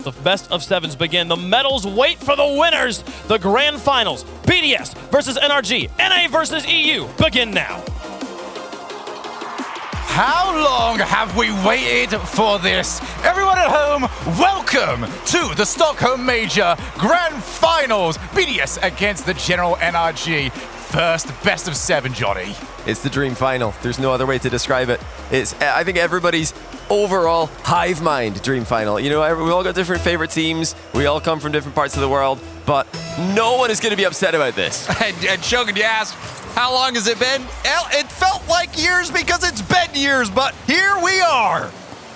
The best of sevens begin. The medals wait for the winners. The grand finals, BDS versus NRG, NA versus EU, begin now. How long have we waited for this? Everyone at home, welcome to the Stockholm Major Grand Finals. BDS against the General NRG. First best of seven, Johnny. It's the dream final. There's no other way to describe it. It's, I think, everybody's overall hive mind dream final. You know, we all got different favorite teams. We all come from different parts of the world, but no one is going to be upset about this. And Shogun, you asked, how long has it been? It felt like years because it's been years, but here we are.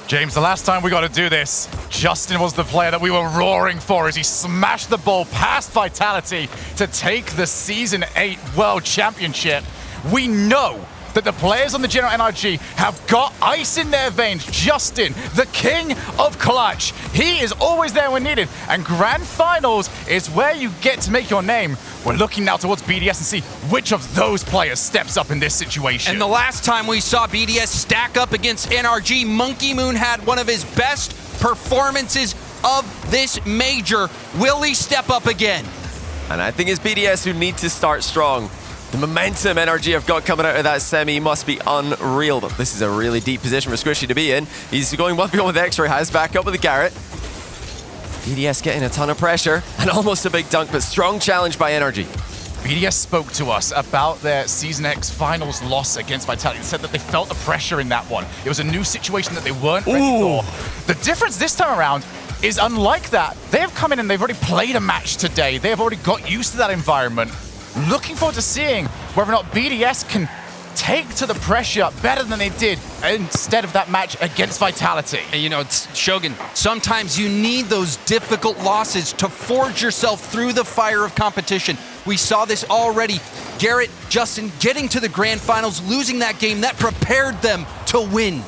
James, the last time we got to do this, Justin was the player that we were roaring for as he smashed the ball past Vitality to take the Season 8 World Championship. We know that the players on the General NRG have got ice in their veins. Justin, the king of clutch. He is always there when needed. And Grand Finals is where you get to make your name. We're looking now towards BDS and see which of those players steps up in this situation. And the last time we saw BDS stack up against NRG, Monkey Moon had one of his best performances of this major. Will he step up again? And I think it's BDS who need to start strong. The momentum NRG have got coming out of that semi must be unreal. This is a really deep position for Squishy to be in. He's going 1v1 with X-Ray, has back up with the Garrett. BDS getting a ton of pressure and almost a big dunk, but strong challenge by NRG. BDS spoke to us about their Season X Finals loss against Vitality. They said that they felt the pressure in that one. It was a new situation that they weren't ready for. The difference this time around is unlike that. They have come in and they've already played a match today. They have already got used to that environment. Looking forward to seeing whether or not BDS can take to the pressure better than they did instead of that match against Vitality. And you know, Shogun, sometimes you need those difficult losses to forge yourself through the fire of competition. We saw this already. Garrett, Justin getting to the Grand Finals, losing that game, that prepared them to win.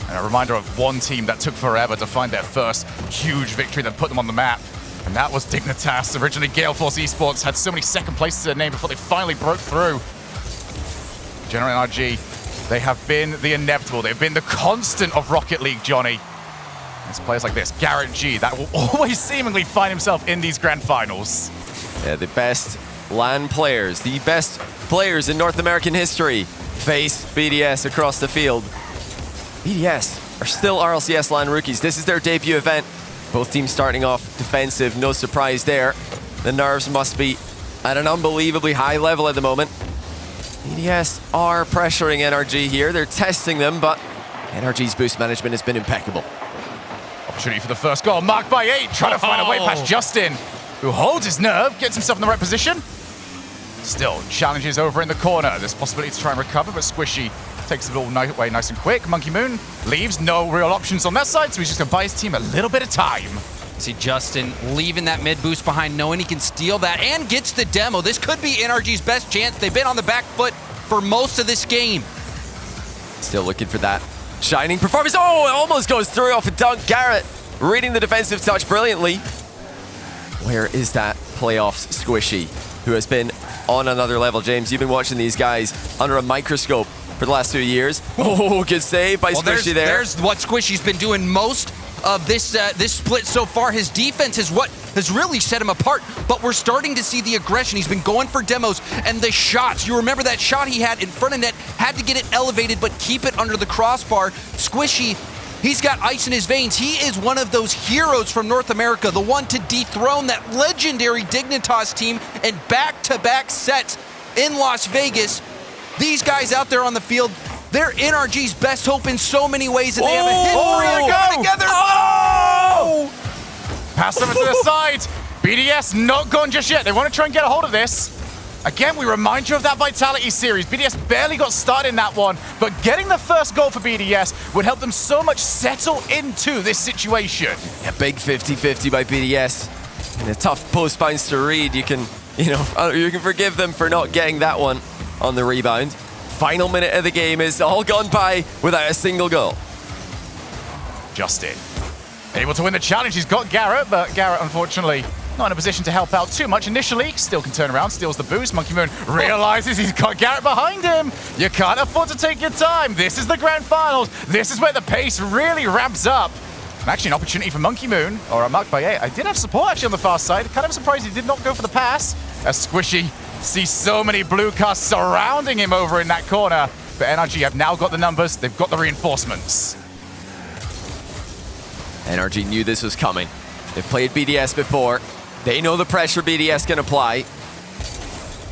And a reminder of one team that took forever to find their first huge victory that put them on the map. And that was Dignitas. Originally, Gale Force Esports had so many second places to their name before they finally broke through. General NRG, they have been the inevitable. They've been the constant of Rocket League, Johnny. It's players like this, Garrett G, that will always seemingly find himself in these grand finals. Yeah, the best LAN players, the best players in North American history face BDS across the field. BDS are still RLCS LAN rookies. This is their debut event. Both teams starting off defensive, no surprise there. The nerves must be at an unbelievably high level at the moment. BDS are pressuring NRG here. They're testing them, but NRG's boost management has been impeccable. Opportunity for the first goal, marked by 8, trying to find a way past Justin, who holds his nerve, gets himself in the right position. Still, challenges over in the corner. There's possibility to try and recover, but Squishy takes the ball away nice and quick. Monkey Moon leaves, no real options on that side, so he's just going to buy his team a little bit of time. See Justin leaving that mid boost behind, knowing he can steal that and gets the demo. This could be NRG's best chance. They've been on the back foot for most of this game. Still looking for that shining performance. Oh, it almost goes through off a dunk. Garrett reading the defensive touch brilliantly. Where is that playoffs Squishy, who has been on another level? James, you've been watching these guys under a microscope for the last 2 years. Oh, good save by Squishy there. There's what Squishy's been doing most of this split so far. His defense is what has really set him apart, but we're starting to see the aggression. He's been going for demos and the shots. You remember that shot he had in front of net, had to get it elevated but keep it under the crossbar. Squishy, he's got ice in his veins. He is one of those heroes from North America, the one to dethrone that legendary Dignitas team in back-to-back sets in Las Vegas. These guys out there on the field, they're NRG's best hope in so many ways, and they have a history of coming together. Oh! Pass over to the side. BDS not gone just yet. They want to try and get a hold of this. Again, we remind you of that Vitality series. BDS barely got started in that one, but getting the first goal for BDS would help them so much settle into this situation. A big 50-50 by BDS. And a tough post bounce to read. You can forgive them for not getting that one on the rebound. Final minute of the game is all gone by without a single goal. Justin able to win the challenge. He's got Garrett, but Garrett, unfortunately, not in a position to help out too much initially. Still can turn around, steals the boost. Monkey Moon realizes he's got Garrett behind him. You can't afford to take your time. This is the Grand Finals. This is where the pace really ramps up. And actually, an opportunity for Monkey Moon, or Mark Baye. I did have support actually on the far side. Kind of surprised he did not go for the pass. As Squishy sees so many blue casts surrounding him over in that corner. But NRG have now got the numbers. They've got the reinforcements. NRG knew this was coming. They've played BDS before. They know the pressure BDS can apply.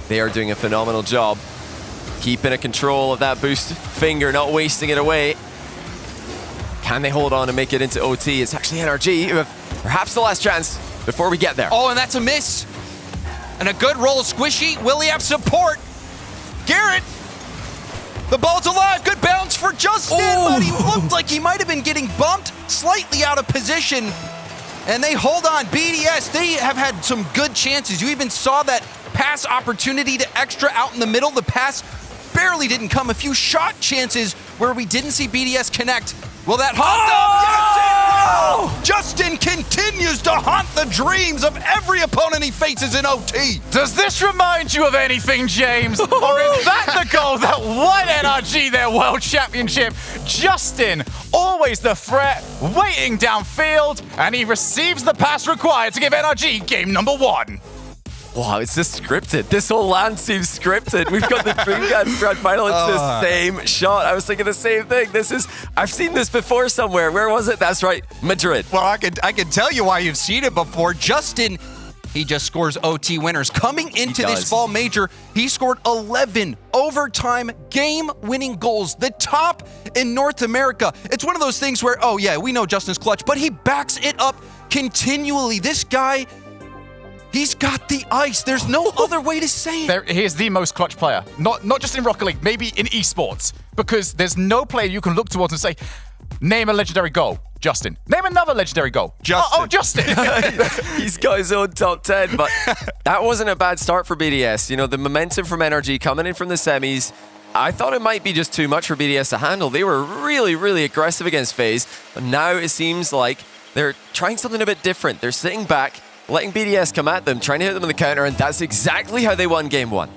They are doing a phenomenal job keeping a control of that boost finger, not wasting it away. Can they hold on and make it into OT? It's actually NRG who have perhaps the last chance before we get there. Oh, and that's a miss. And a good roll of Squishy. Will he have support? Garrett, the ball's alive. Good bounce for Justin, but he looked like he might have been getting bumped slightly out of position. And they hold on. BDS, they have had some good chances. You even saw that pass opportunity to extra out in the middle. The pass barely didn't come. A few shot chances where we didn't see BDS connect. Will that haunt them? Yes, it will! Justin continues to haunt the dreams of every opponent he faces in OT. Does this remind you of anything, James? Or is that the goal that won NRG their World Championship? Justin, always the threat, waiting downfield, and he receives the pass required to give NRG game number 1. Wow, it's just scripted. This whole LAN seems scripted. We've got the Dreamcast Grand Final. It's the same shot. I was thinking the same thing. I've seen this before somewhere. Where was it? That's right, Madrid. Well, I can tell you why you've seen it before. Justin, he just scores OT winners. Coming into this Fall Major, he scored 11 overtime game-winning goals, the top in North America. It's one of those things where, oh yeah, we know Justin's clutch, but he backs it up continually. This guy, he's got the ice. There's no other way to say it. He is the most clutch player. Not just in Rocket League, maybe in esports. Because there's no player you can look towards and say, name a legendary goal, Justin. Name another legendary goal. Justin. Oh, Justin. He's got his own top 10, but that wasn't a bad start for BDS. You know, the momentum from NRG coming in from the semis, I thought it might be just too much for BDS to handle. They were really, really aggressive against FaZe. But now it seems like they're trying something a bit different. They're sitting back, letting BDS come at them, trying to hit them on the counter, and that's exactly how they won game 1.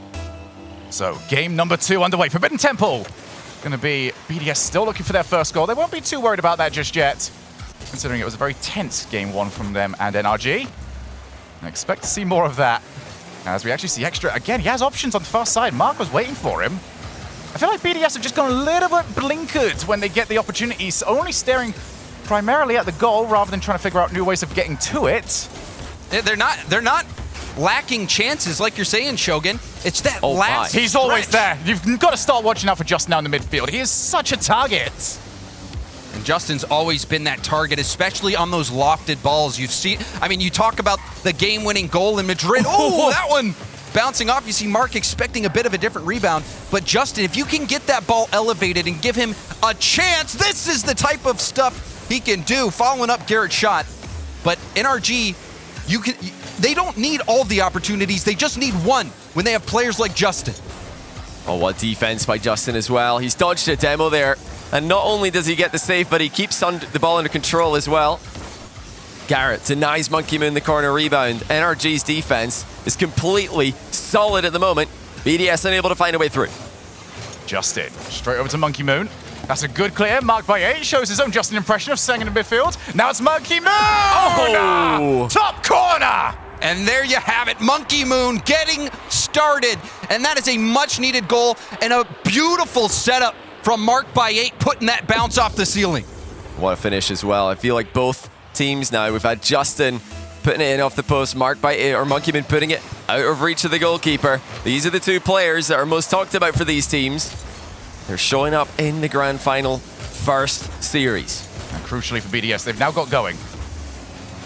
So, game number 2 underway. Forbidden Temple. Going to be BDS still looking for their first goal. They won't be too worried about that just yet, considering it was a very tense game 1 from them and NRG. I expect to see more of that. As we actually see extra, again, he has options on the far side. Mark was waiting for him. I feel like BDS have just gone a little bit blinkered when they get the opportunities, only staring primarily at the goal rather than trying to figure out new ways of getting to it. They're not lacking chances, like you're saying, Shogun. It's that last He's always stretch. there. You've got to start watching out for Justin now in the midfield. He is such a target. And Justin's always been that target, especially on those lofted balls. You've seen, I mean, you talk about the game-winning goal in Madrid. Oh, that one bouncing off. You see Mark expecting a bit of a different rebound. But Justin, if you can get that ball elevated and give him a chance, this is the type of stuff he can do, following up Garrett's shot. But NRG, they don't need all the opportunities. They just need one when they have players like Justin. Oh, what defense by Justin as well. He's dodged a demo there. And not only does he get the save, but he keeps the ball under control as well. Garrett denies Monkey Moon the corner rebound. NRG's defense is completely solid at the moment. BDS unable to find a way through. Justin, straight over to Monkey Moon. That's a good clear. Mark by 8 shows his own Justin impression of second in midfield. Now it's Monkey Moon! Oh! Top corner! And there you have it, Monkey Moon getting started. And that is a much-needed goal and a beautiful setup from Mark by 8, putting that bounce off the ceiling. What a finish as well. I feel like both teams now, we've had Justin putting it in off the post, Mark by 8, or Monkey Moon putting it out of reach of the goalkeeper. These are the two players that are most talked about for these teams. They're showing up in the grand final first series. And crucially for BDS, they've now got going.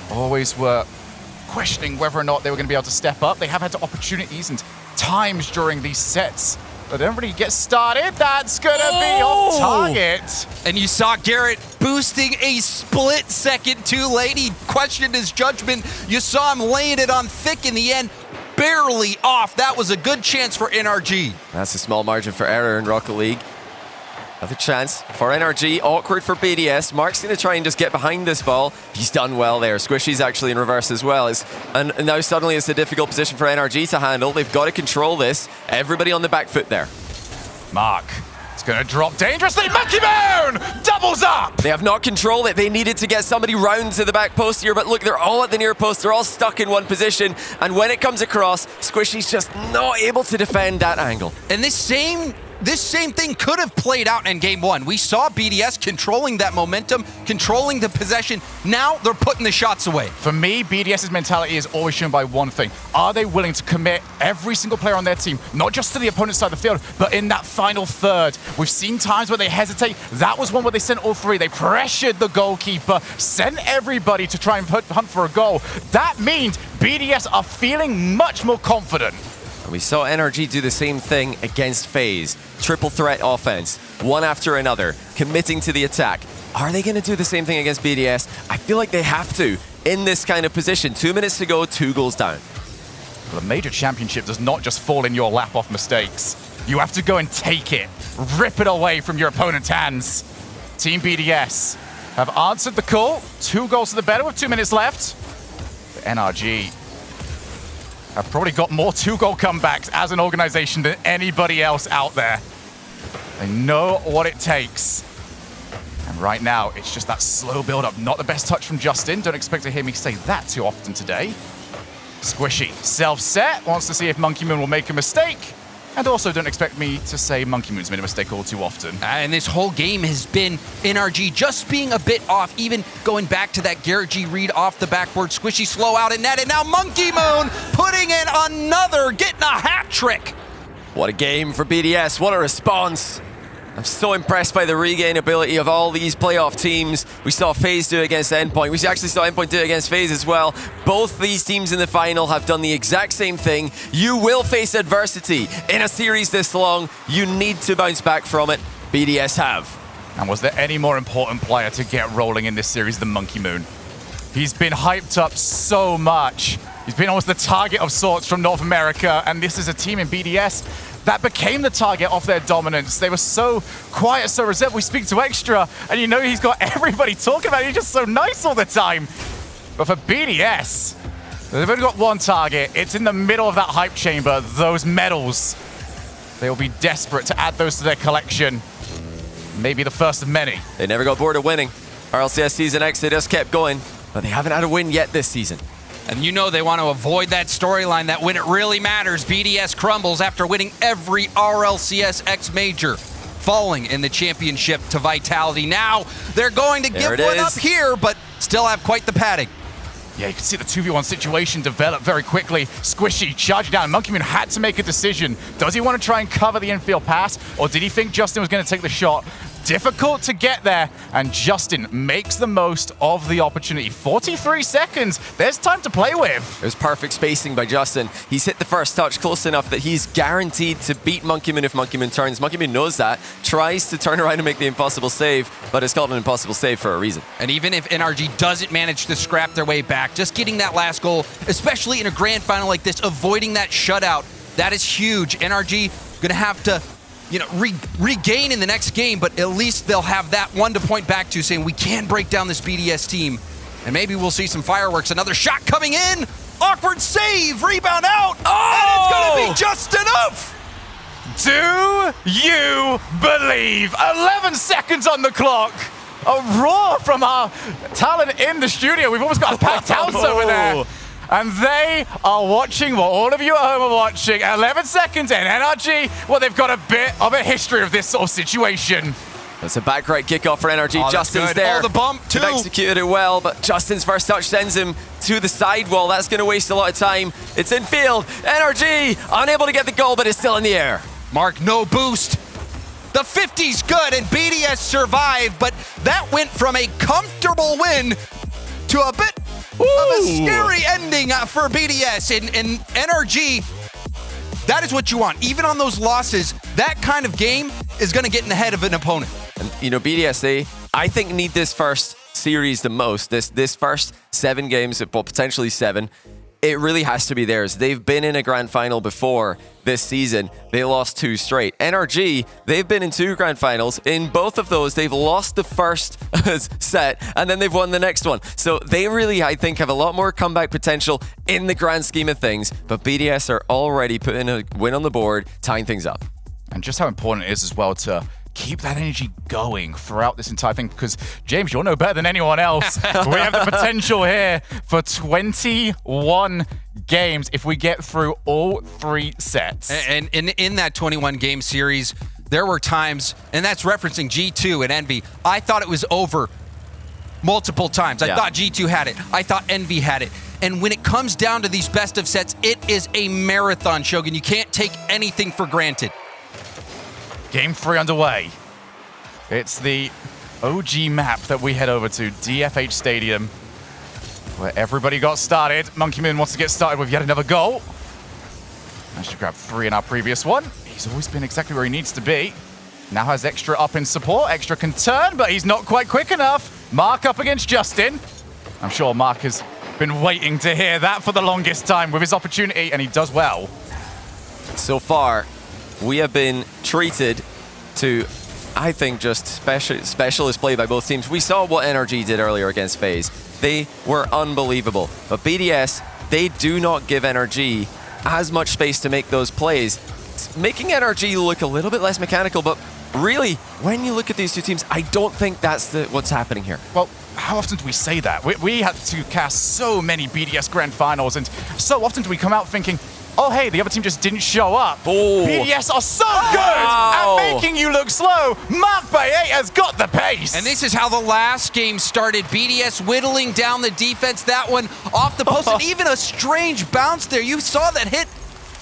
Always were questioning whether or not they were going to be able to step up. They have had opportunities and times during these sets. But they don't really get started. That's going to be off target. And you saw Garrett boosting a split second too late. He questioned his judgment. You saw him laying it on thick in the end. Barely off. That was a good chance for NRG. That's a small margin for error in Rocket League. Another chance for NRG. Awkward for BDS. Mark's going to try and just get behind this ball. He's done well there. Squishy's actually in reverse as well. And now suddenly it's a difficult position for NRG to handle. They've got to control this. Everybody on the back foot there. Mark It's gonna drop dangerously. Monkey Moon doubles up. They have not controlled it. They needed to get somebody round to the back post here, but look, they're all at the near post. They're all stuck in one position, and when it comes across, Squishy's just not able to defend that angle. And this same thing could have played out in game one. We saw BDS controlling that momentum, controlling the possession. Now they're putting the shots away. For me, BDS's mentality is always shown by one thing. Are they willing to commit every single player on their team, not just to the opponent's side of the field, but in that final third? We've seen times where they hesitate. That was one where they sent all three. They pressured the goalkeeper, sent everybody to try and hunt for a goal. That means BDS are feeling much more confident. We saw NRG do the same thing against FaZe. Triple threat offense, one after another, committing to the attack. Are they going to do the same thing against BDS? I feel like they have to in this kind of position. 2 minutes to go, 2 goals down. Well, the major championship does not just fall in your lap off mistakes. You have to go and take it, rip it away from your opponent's hands. Team BDS have answered the call. 2 goals to the better with 2 minutes left. The NRG have probably got more 2-goal comebacks as an organization than anybody else out there. They know what it takes. And right now, it's just that slow build-up. Not the best touch from Justin. Don't expect to hear me say that too often today. Squishy, self-set, wants to see if Monkey Moon will make a mistake. And also don't expect me to say Monkey Moon's made a mistake all too often. And this whole game has been NRG just being a bit off, even going back to that Garrett G read off the backboard. Squishy slow out in net, and now Monkey Moon putting in another, getting a hat trick. What a game for BDS, what a response. I'm so impressed by the regain ability of all these playoff teams. We saw FaZe do it against Endpoint. We actually saw Endpoint do it against FaZe as well. Both these teams in the final have done the exact same thing. You will face adversity. In a series this long, you need to bounce back from it. BDS have. And was there any more important player to get rolling in this series than Monkey Moon? He's been hyped up so much. He's been almost the target of sorts from North America, and this is a team in BDS that became the target of their dominance. They were so quiet, so reserved. We speak to Extra, and you know he's got everybody talking about it. He's just so nice all the time. But for BDS, they've only got one target. It's in the middle of that hype chamber, those medals. They will be desperate to add those to their collection. Maybe the first of many. They never got bored of winning. RLCS Season X, they just kept going, but they haven't had a win yet this season. And you know they want to avoid that storyline that when it really matters, BDS crumbles after winning every RLCS X Major, falling in the championship to Vitality. Now they're going to give one up here, but still have quite the padding. Yeah, you can see the 2v1 situation develop very quickly. Squishy charging down. Monkey Moon had to make a decision. Does he want to try and cover the infield pass, or did he think Justin was going to take the shot? Difficult to get there, and Justin makes the most of the opportunity. 43 seconds. There's time to play with. There's perfect spacing by Justin. He's hit the first touch close enough that he's guaranteed to beat Monkey Moon if Monkey Moon turns. Monkey Moon knows that, tries to turn around and make the impossible save, but it's called an impossible save for a reason. And even if NRG doesn't manage to scrap their way back, just getting that last goal, especially in a grand final like this, avoiding that shutout, that is huge. NRG gonna have to regain in the next game, but at least they'll have that one to point back to, saying we can break down this BDS team. And maybe we'll see some fireworks. Another shot coming in. Awkward save. Rebound out. Oh! And it's going to be just enough. Do you believe? 11 seconds on the clock. A roar from our talent in the studio. We've almost got a packed house over there. And they are watching what all of you at home are watching. 11 seconds in, NRG, well, they've got a bit of a history of this sort of situation. That's a back right kickoff for NRG. Oh, Justin's there. Oh, the bump, too. They've executed it well, but Justin's first touch sends him to the sidewall. That's going to waste a lot of time. It's in field. NRG unable to get the goal, but it's still in the air. Mark, no boost. The 50's good, and BDS survived, but that went from a comfortable win to a bit of a scary ending for BDS. And NRG, that is what you want. Even on those losses, that kind of game is going to get in the head of an opponent. And, BDS, I think, need this first series the most. This first 7 games, well, potentially 7. It really has to be theirs. They've been in a grand final before this season. They lost 2 straight. NRG, they've been in 2 grand finals. In both of those, they've lost the first set, and then they've won the next one. So they really, I think, have a lot more comeback potential in the grand scheme of things. But BDS are already putting a win on the board, tying things up. And just how important it is as well to keep that energy going throughout this entire thing, because James, you'll know better than anyone else. We have the potential here for 21 games if we get through all 3 sets. And in that 21-game series, there were times, and that's referencing G2 and Envy, I thought it was over multiple times. I thought G2 had it. I thought Envy had it. And when it comes down to these best of sets, it is a marathon, Shogun. You can't take anything for granted. Game 3 underway. It's the OG map that we head over to, DFH Stadium, where everybody got started. Monkey Moon wants to get started with yet another goal. Managed to grab 3 in our previous one. He's always been exactly where he needs to be. Now has Extra up in support. Extra can turn, but he's not quite quick enough. Mark up against Justin. I'm sure Mark has been waiting to hear that for the longest time with his opportunity, and he does well. So far, we have been treated to, I think, just specialist play by both teams. We saw what NRG did earlier against FaZe. They were unbelievable. But BDS, they do not give NRG as much space to make those plays. It's making NRG look a little bit less mechanical, but really, when you look at these two teams, I don't think that's what's happening here. Well, how often do we say that? We had to cast so many BDS Grand Finals, and so often do we come out thinking, oh, hey, the other team just didn't show up. Oh. BDS are so good at making you look slow. Mark by 8 has got the pace. And this is how the last game started. BDS whittling down the defense. That one off the post, and even a strange bounce there. You saw that hit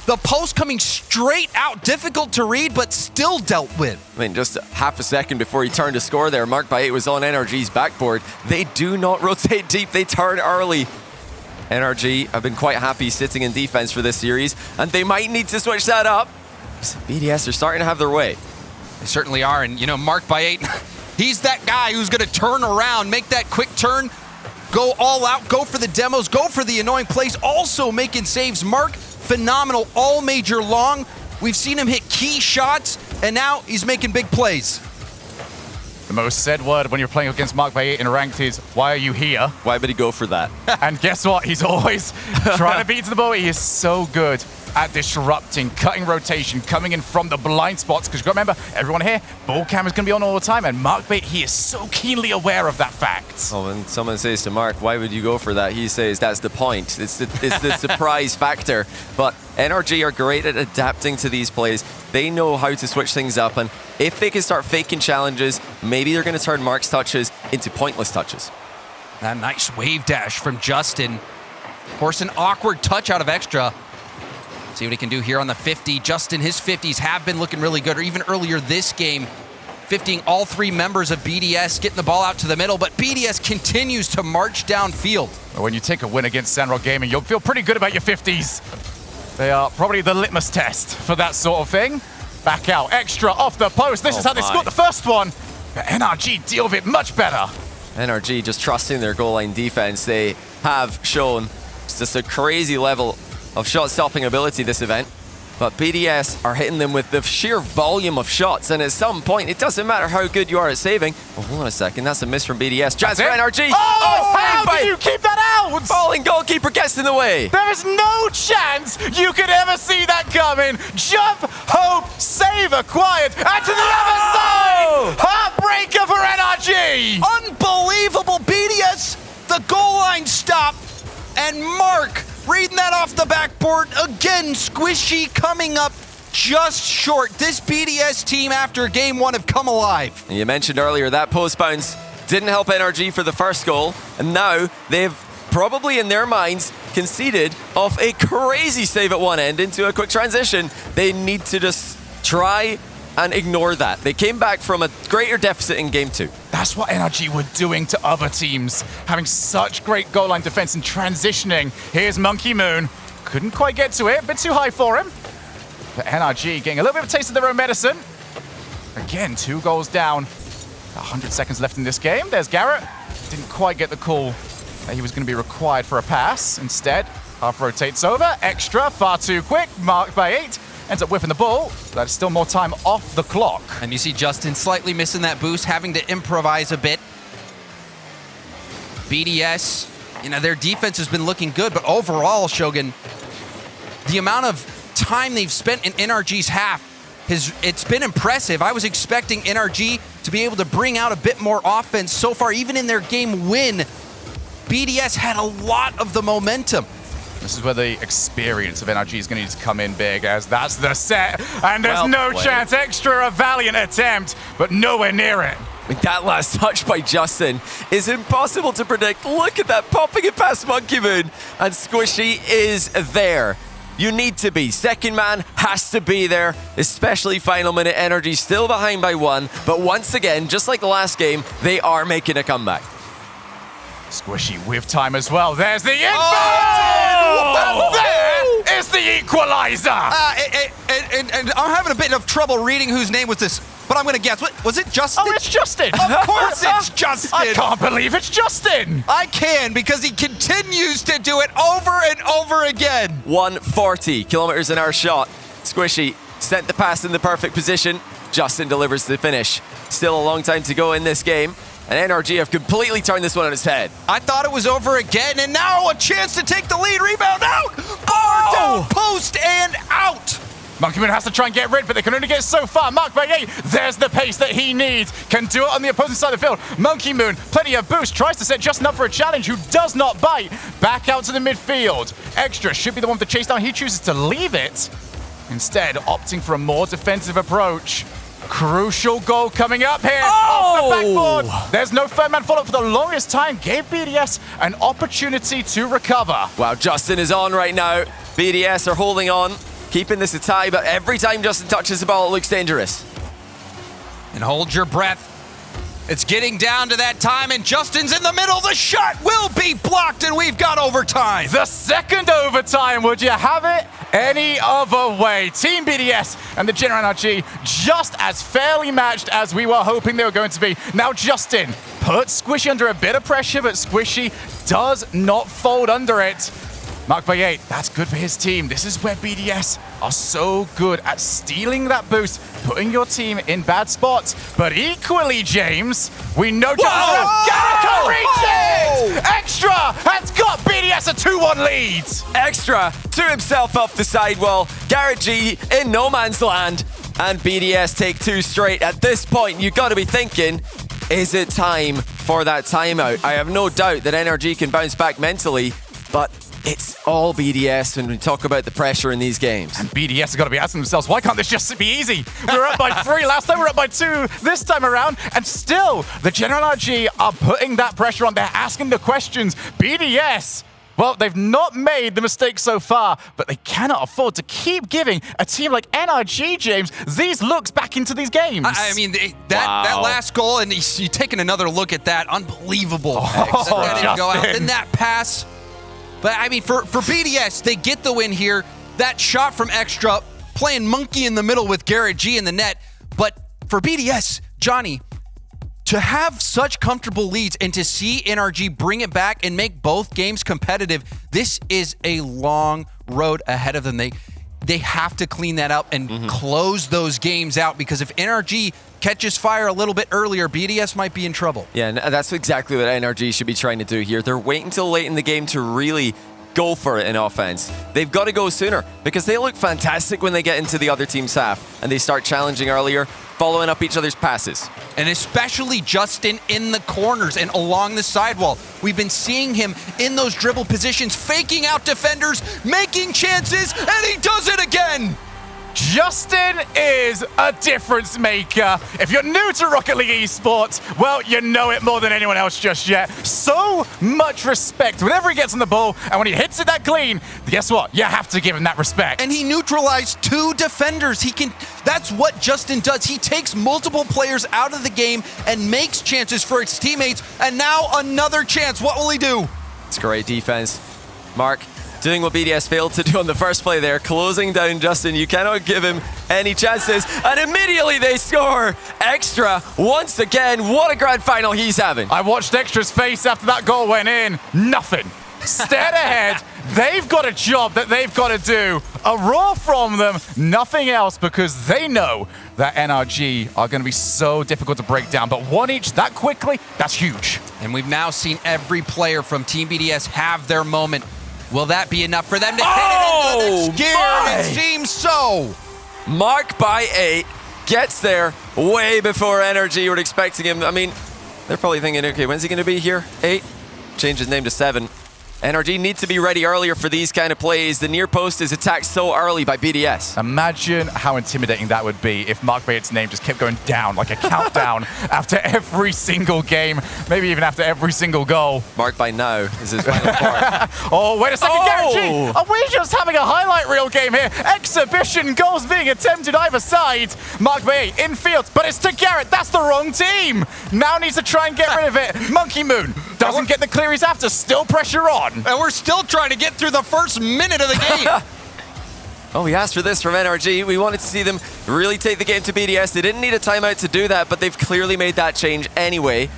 the post coming straight out. Difficult to read, but still dealt with. I mean, just half a second before he turned to score there, Mark by 8 was on NRG's backboard. They do not rotate deep. They turn early. NRG have been quite happy sitting in defense for this series, and they might need to switch that up. BDS are starting to have their way. They certainly are, and you know, Mark by 8, he's that guy who's going to turn around, make that quick turn, go all out, go for the demos, go for the annoying plays, also making saves. Mark, phenomenal all major long. We've seen him hit key shots, and now he's making big plays. The most said word when you're playing against Mark by 8 in ranked is, why are you here? Why would he go for that? And guess what? He's always trying to beat to the ball. He is so good at disrupting, cutting rotation, coming in from the blind spots. Because you've got to remember, everyone here, ball camera's going to be on all the time. And Mark Bait, he is so keenly aware of that fact. Oh, when someone says to Mark, why would you go for that? He says, that's the point. It's the surprise factor. But NRG are great at adapting to these plays. They know how to switch things up. And if they can start faking challenges, maybe they're going to turn Mark's touches into pointless touches. That nice wave dash from Justin. Of course, an awkward touch out of Extra. See what he can do here on the 50. Justin, his 50s have been looking really good, or even earlier this game, 50ing all 3 members of BDS, getting the ball out to the middle, but BDS continues to march downfield. When you take a win against Sandrock Gaming, you'll feel pretty good about your 50s. They are probably the litmus test for that sort of thing. Back out, Extra off the post. This is how they scored the first one. But NRG deal with it much better. NRG just trusting their goal line defense. They have shown just a crazy level of shot-stopping ability this event. But BDS are hitting them with the sheer volume of shots, and at some point, it doesn't matter how good you are at saving. Oh, hold on a second, that's a miss from BDS. Chance for NRG! Oh, how did you keep that out? Falling goalkeeper gets in the way. There is no chance you could ever see that coming. Jump, hope, save acquired, and to the other side! Heartbreaker for NRG! Unbelievable, BDS, the goal line stop, and Mark reading that off the backboard. Again, squishy coming up just short. This BDS team after game 1 have come alive. You mentioned earlier that post bounce didn't help NRG for the first goal, and now they've probably in their minds conceded off a crazy save at one end into a quick transition. They need to just try and ignore that. They came back from a greater deficit in game 2. That's what NRG were doing to other teams, having such great goal line defense and transitioning. Here's Monkey Moon. Couldn't quite get to it, a bit too high for him. But NRG getting a little bit of a taste of their own medicine. Again, 2 goals down. 100 seconds left in this game. There's Garrett. Didn't quite get the call that he was going to be required for a pass. Instead, half rotates over. Extra, far too quick. Marked by 8. Ends up whiffing the ball. That's still more time off the clock. And you see Justin slightly missing that boost, having to improvise a bit. BDS, you know, their defense has been looking good, but overall, Shogun, the amount of time they've spent in NRG's half it's been impressive. I was expecting NRG to be able to bring out a bit more offense so far. Even in their game win, BDS had a lot of the momentum. This is where the experience of NRG is going to need to come in big, as that's the set, and there's no chance. Extra a valiant attempt, but nowhere near it. That last touch by Justin is impossible to predict. Look at that, popping it past Monkey Moon, and Squishy is there. You need to be. Second man has to be there, especially final minute. NRG still behind by 1, but once again, just like the last game, they are making a comeback. Squishy with time as well. There's the infinite! And there is the equalizer! And I'm having a bit of trouble reading whose name was this, but I'm going to guess. What was it, Justin? Oh, it's Justin! Of course it's Justin! I can't believe it's Justin! I can, because he continues to do it over and over again. 140 kilometers an hour shot. Squishy sent the pass in the perfect position. Justin delivers the finish. Still a long time to go in this game. And NRG have completely turned this one on its head. I thought it was over again, and now a chance to take the lead. Rebound out! Bar down, post, and out! Monkey Moon has to try and get rid, but they can only get so far. Mark by 8, there's the pace that he needs. Can do it on the opposing side of the field. Monkey Moon, plenty of boost, tries to set Justin up for a challenge, who does not bite. Back out to the midfield. Extra should be the one with the chase down. He chooses to leave it, instead opting for a more defensive approach. Crucial goal coming up here off the backboard. There's no third man follow-up for the longest time. Gave BDS an opportunity to recover. Wow, Justin is on right now. BDS are holding on, keeping this a tie, but every time Justin touches the ball, it looks dangerous. And hold your breath. It's getting down to that time, and Justin's in the middle. The shot will be blocked, and we've got overtime. The second overtime, would you have it any other way? Team BDS and the General NRG just as fairly matched as we were hoping they were going to be. Now Justin puts Squishy under a bit of pressure, but Squishy does not fold under it. Mark by 8, that's good for his team. This is where BDS are so good at stealing that boost, putting your team in bad spots. But equally, James, we know Justin can't reach it! Extra has got BDS a 2-1 lead. Extra to himself off the sidewall. Garrett G in no man's land. And BDS take 2 straight. At this point, you got to be thinking, is it time for that timeout? I have no doubt that NRG can bounce back mentally, but it's all BDS when we talk about the pressure in these games. And BDS have got to be asking themselves, why can't this just be easy? We were up by 3 last time, we're up by 2 this time around, and still, the General RG are putting that pressure on. They're asking the questions. BDS, well, they've not made the mistake so far, but they cannot afford to keep giving a team like NRG, James, these looks back into these games. I mean, that last goal, and you're taking another look at that, unbelievable. Letting it go out. Then that pass. But, I mean, for BDS, they get the win here. That shot from Extra, playing monkey in the middle with Garrett G in the net. But for BDS, Johnny, to have such comfortable leads and to see NRG bring it back and make both games competitive, this is a long road ahead of them. They have to clean that up and close those games out, because if NRG catches fire a little bit earlier, BDS might be in trouble. Yeah, and that's exactly what NRG should be trying to do here. They're waiting until late in the game to really go for it in offense. They've got to go sooner, because they look fantastic when they get into the other team's half and they start challenging earlier, following up each other's passes. And especially Justin in the corners and along the sidewall. We've been seeing him in those dribble positions, faking out defenders, making chances, and he does it again! Justin is a difference maker. If you're new to Rocket League Esports, well, you know it more than anyone else just yet. So much respect whenever he gets on the ball, and when he hits it that clean, guess what? You have to give him that respect. And he neutralized 2 defenders. That's what Justin does. He takes multiple players out of the game and makes chances for his teammates, and now another chance. What will he do? It's great defense. Mark, doing what BDS failed to do on the first play there, closing down Justin. You cannot give him any chances. And immediately they score. Extra, once again, what a grand final he's having. I watched Extra's face after that goal went in. Nothing. Stared ahead. They've got a job that they've got to do. A roar from them, nothing else, because they know that NRG are going to be so difficult to break down. But 1 each that quickly, that's huge. And we've now seen every player from Team BDS have their moment. Will that be enough for them to hit it into the next gear? It seems so. Mark by 8 gets there way before NRG were expecting him. I mean, they're probably thinking, okay, when's he going to be here? 8? Change his name to 7. NRG needs to be ready earlier for these kind of plays. The near post is attacked so early by BDS. Imagine how intimidating that would be if Mark Bates' name just kept going down, like a countdown after every single game, maybe even after every single goal. Mark by now is his final part. Oh, wait a second, Oh! Garrett G! Are we just having a highlight reel game here? Exhibition goals being attempted either side. Mark Bay in field, but it's to Garrett. That's the wrong team. Now needs to try and get rid of it. Monkey Moon doesn't get the clear he's after. Still pressure on. And we're still trying to get through the first minute of the game. Oh, we asked for this from NRG. We wanted to see them really take the game to BDS. They didn't need a timeout to do that, but they've clearly made that change anyway.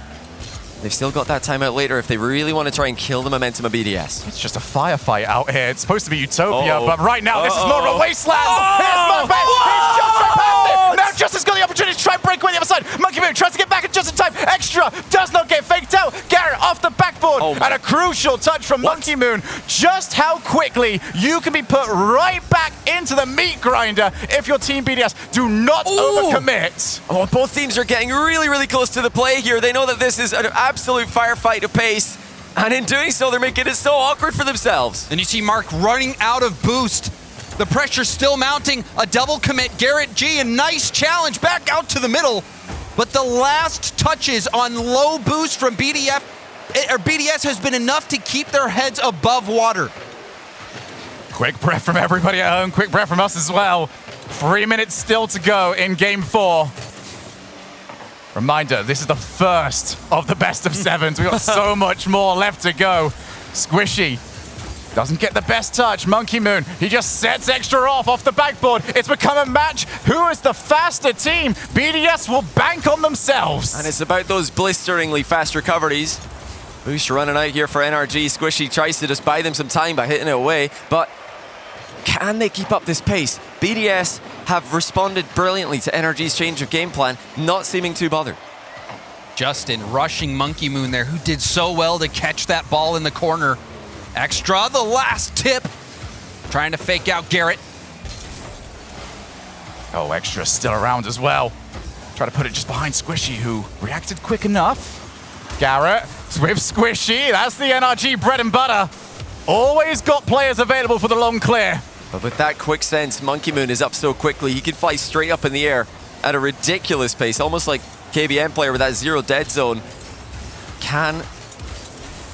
They've still got that timeout later if they really want to try and kill the momentum of BDS. It's just a firefight out here. It's supposed to be utopia, Uh-oh. but right now this is more of a wasteland. Oh! Here's Mark Bay. He's just right past it. Now Justin's got the opportunity to try and break away the other side. Monkey Moon tries to get back at just in time. Extra does not get faked out. Garrett off the backboard. Oh my. And a crucial touch from Monkey Moon. Just how quickly you can be put right back into the meat grinder if your team BDS do not overcommit. Oh, both teams are getting really, really close to the play here. They know that this is an absolute firefight to pace, and in doing so, they're making it so awkward for themselves. And you see Mark running out of boost. The pressure's still mounting. A double commit. Garrett G, a nice challenge back out to the middle. But the last touches on low boost from BDS has been enough to keep their heads above water. Quick breath from everybody at home. Quick breath from us as well. 3 minutes still to go in game 4. Reminder, this is the first of the best of 7s. We've got so much more left to go. Squishy doesn't get the best touch. Monkey Moon, he just sets extra off the backboard. It's become a match. Who is the faster team? BDS will bank on themselves. And it's about those blisteringly fast recoveries. Boost running out here for NRG. Squishy tries to just buy them some time by hitting it away, but can they keep up this pace? BDS have responded brilliantly to NRG's change of game plan, not seeming too bothered. Justin rushing Monkey Moon there, who did so well to catch that ball in the corner. Extra, the last tip. Trying to fake out Garrett. Oh, Extra still around as well. Try to put it just behind Squishy, who reacted quick enough. Garrett with Squishy. That's the NRG bread and butter. Always got players available for the long clear. But with that quick sense, Monkey Moon is up so quickly, he can fly straight up in the air at a ridiculous pace, almost like KBN player with that zero dead zone. Can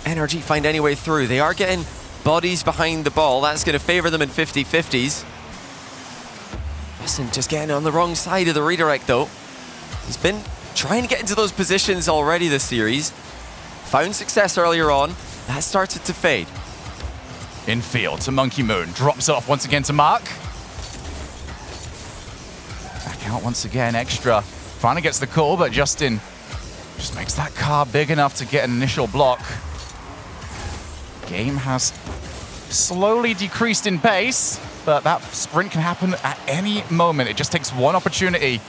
NRG find any way through? They are getting bodies behind the ball. That's going to favor them in 50-50s. Justin just getting on the wrong side of the redirect, though. He's been trying to get into those positions already this series. Found success earlier on. That started to fade. Infield to Monkey Moon. Drops off once again to Mark. Back out once again, Extra. Finally gets the call, but Justin just makes that car big enough to get an initial block. Game has slowly decreased in pace, but that sprint can happen at any moment. It just takes one opportunity.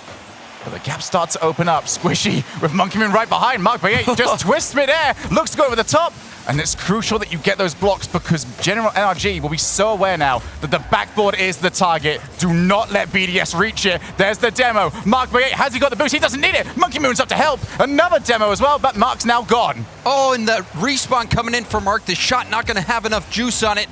But the gaps start to open up. Squishy with Monkey Moon right behind. Mark by 8 just twists midair. Looks to go over the top. And it's crucial that you get those blocks because General NRG will be so aware now that the backboard is the target. Do not let BDS reach it. There's the demo. Mark by 8, has he got the boost? He doesn't need it. Monkey Moon's up to help. Another demo as well, but Mark's now gone. Oh, and the respawn coming in for Mark. The shot not going to have enough juice on it.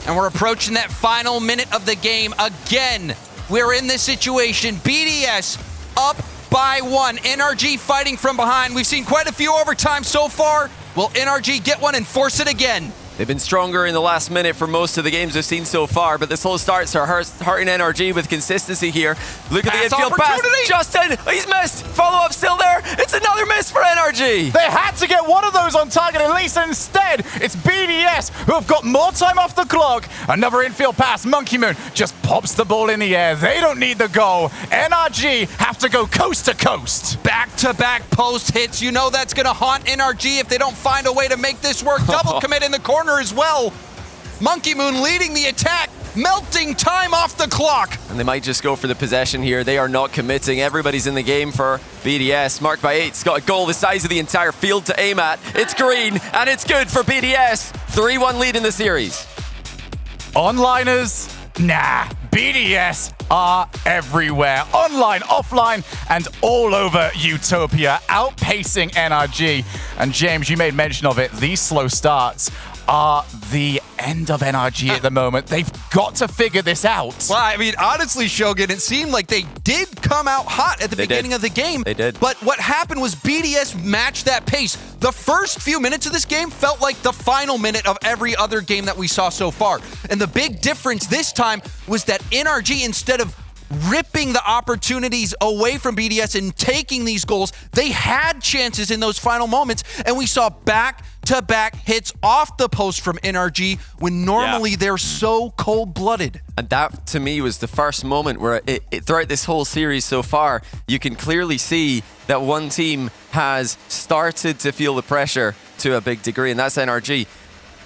And we're approaching that final minute of the game again. We're in this situation. BDS up by 1. NRG fighting from behind. We've seen quite a few overtimes so far. Will NRG get one and force it again? They've been stronger in the last minute for most of the games we've seen so far, but the slow starts are hurting NRG with consistency here. Look at the infield pass. Justin, he's missed. Follow-up still there. It's another miss for NRG. They had to get one of those on target at least. Instead, it's BDS who have got more time off the clock. Another infield pass. Monkey Moon just pops the ball in the air. They don't need the goal. NRG have to go coast to coast. Back-to-back post hits. You know that's going to haunt NRG if they don't find a way to make this work. Double commit in the corner as well. Monkey Moon leading the attack, melting time off the clock. And they might just go for the possession here. They are not committing. Everybody's in the game for BDS. Mark by 8's got a goal the size of the entire field to aim at. It's green, and it's good for BDS. 3-1 lead in the series. Onliners, nah. BDS are everywhere. Online, offline, and all over Utopia, outpacing NRG. And James, you made mention of it. These slow starts are the end of NRG at the moment. They've got to figure this out. Well, I mean, honestly, Shogun, it seemed like they did come out hot at the beginning of the game. They did. But what happened was BDS matched that pace. The first few minutes of this game felt like the final minute of every other game that we saw so far. And the big difference this time was that NRG, instead of ripping the opportunities away from BDS and taking these goals, they had chances in those final moments, and we saw back-to-back hits off the post from NRG when normally they're so cold-blooded. And that, to me, was the first moment where throughout this whole series so far, you can clearly see that one team has started to feel the pressure to a big degree, and that's NRG.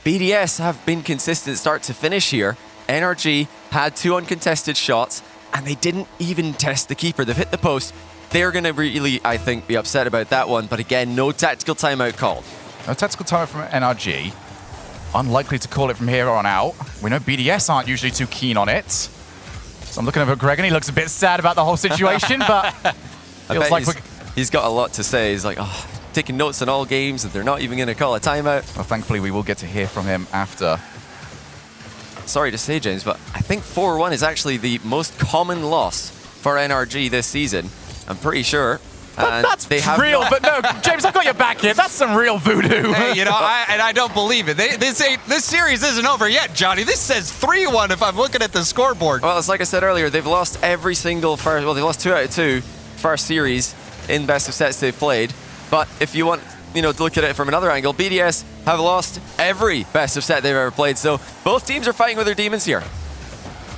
BDS have been consistent start to finish here. NRG had 2 uncontested shots, and they didn't even test the keeper. They've hit the post. They're going to really, I think, be upset about that one. But again, no tactical timeout called. No tactical timeout from NRG. Unlikely to call it from here on out. We know BDS aren't usually too keen on it. So I'm looking over at Greg, and he looks a bit sad about the whole situation, but feels like he's got a lot to say. He's like, taking notes on all games, and they're not even going to call a timeout. Well, thankfully, we will get to hear from him after. Sorry to say, James, but I think 4-1 is actually the most common loss for NRG this season. I'm pretty sure. But that's real, but no, James, I've got your back here. That's some real voodoo. Hey, you know, I don't believe it. This series isn't over yet, Johnny. This says 3-1 if I'm looking at the scoreboard. Well, it's like I said earlier, they've lost every single first, well, they've lost 2 out of 2 first series in best of sets they've played. But if you want, to look at it from another angle, BDS have lost every best of set they've ever played. So both teams are fighting with their demons here.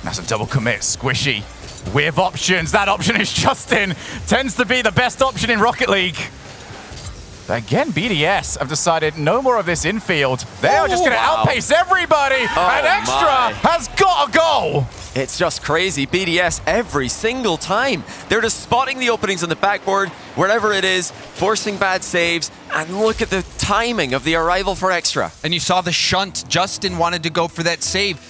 That's a double commit, Squishy. With options. That option is Justin. Tends to be the best option in Rocket League. Again, BDS have decided no more of this infield. They are just going to outpace everybody. And Extra has got a goal. It's just crazy. BDS every single time. They're just spotting the openings on the backboard, wherever it is, forcing bad saves. And look at the timing of the arrival for Extra. And you saw the shunt. Justin wanted to go for that save.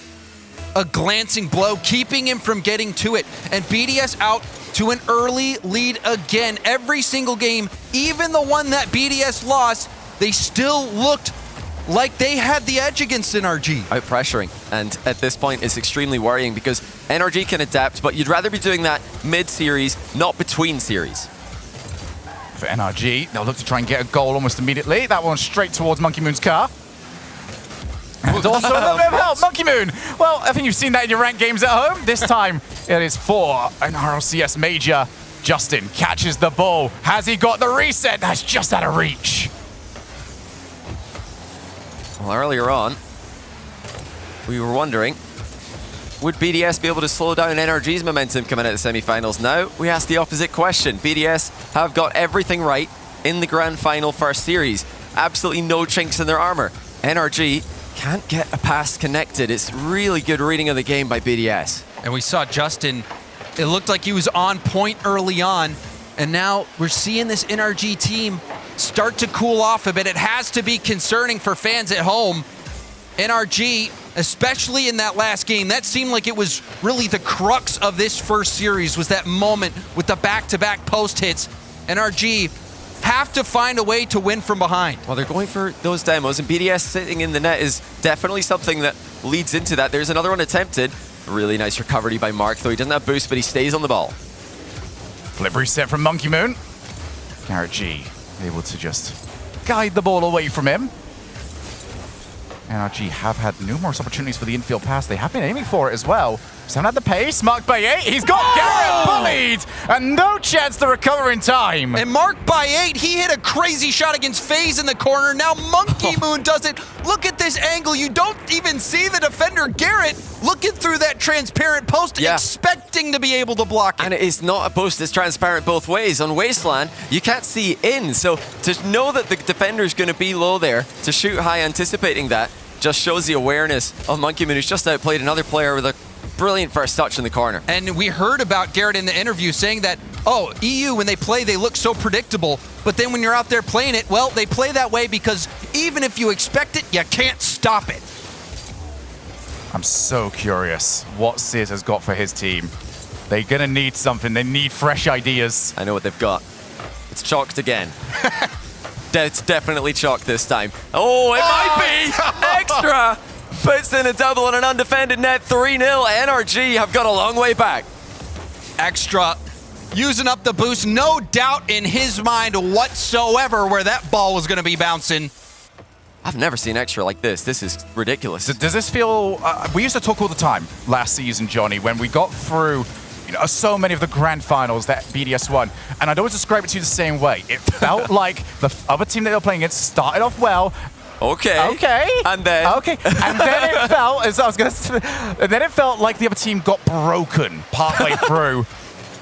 A glancing blow, keeping him from getting to it. And BDS out to an early lead again. Every single game, even the one that BDS lost, they still looked like they had the edge against NRG. Out pressuring, and at this point it's extremely worrying because NRG can adapt, but you'd rather be doing that mid-series, not between series. For NRG, they'll look to try and get a goal almost immediately. That one straight towards Monkey Moon's car. And also a little bit of help, Monkey Moon. Well, I think you've seen that in your ranked games at home. This time, it is for an RLCS Major. Justin catches the ball. Has he got the reset? That's just out of reach. Well, earlier on, we were wondering, would BDS be able to slow down NRG's momentum coming out of the semifinals? Now, we ask the opposite question. BDS have got everything right in the grand final first series. Absolutely no chinks in their armor. NRG can't get a pass connected. It's really good reading of the game by BDS. And we saw Justin, it looked like he was on point early on, and now we're seeing this NRG team start to cool off a bit. It has to be concerning for fans at home. NRG, especially in that last game, that seemed like it was really the crux of this first series, was that moment with the back-to-back post hits. NRG have to find a way to win from behind. Well, they're going for those demos, and BDS sitting in the net is definitely something that leads into that. There's another one attempted. Really nice recovery by Mark, though he doesn't have boost, but he stays on the ball. Flip reset from Monkey Moon. Garrett G able to just guide the ball away from him. NRG have had numerous opportunities for the infield pass. They have been aiming for it as well. Just haven't had the pace. Marked by 8. He's got Garrett bullied and no chance to recover in time. And marked by 8, he hit a crazy shot against FaZe in the corner. Now Monkey Moon does it. Look at this angle. You don't even see the defender Garrett looking through that transparent post, expecting to be able to block it. And it's not a post that's transparent both ways. On Wasteland, you can't see in. So to know that the defender's going to be low there, to shoot high anticipating that, just shows the awareness of Monkey Moon, who's just outplayed another player with a brilliant first touch in the corner. And we heard about Garrett in the interview saying that, oh, EU, when they play, they look so predictable. But then when you're out there playing it, well, they play that way because even if you expect it, you can't stop it. I'm so curious what Sid has got for his team. They're going to need something. They need fresh ideas. I know what they've got. It's chalked again. It's definitely chalked this time. Oh, it might be! Extra! Puts in a double on an undefended net. 3-0. NRG have got a long way back. Extra using up the boost. No doubt in his mind whatsoever where that ball was going to be bouncing. I've never seen Extra like this. This is ridiculous. Does this feel... we used to talk all the time last season, Johnny, when we got through so many of the grand finals that BDS won, and I'd always describe it to you the same way. It felt like the other team that they were playing against started off well. Okay. And then... Okay. And then it felt, as I was going to say, and then it felt like the other team got broken partway through.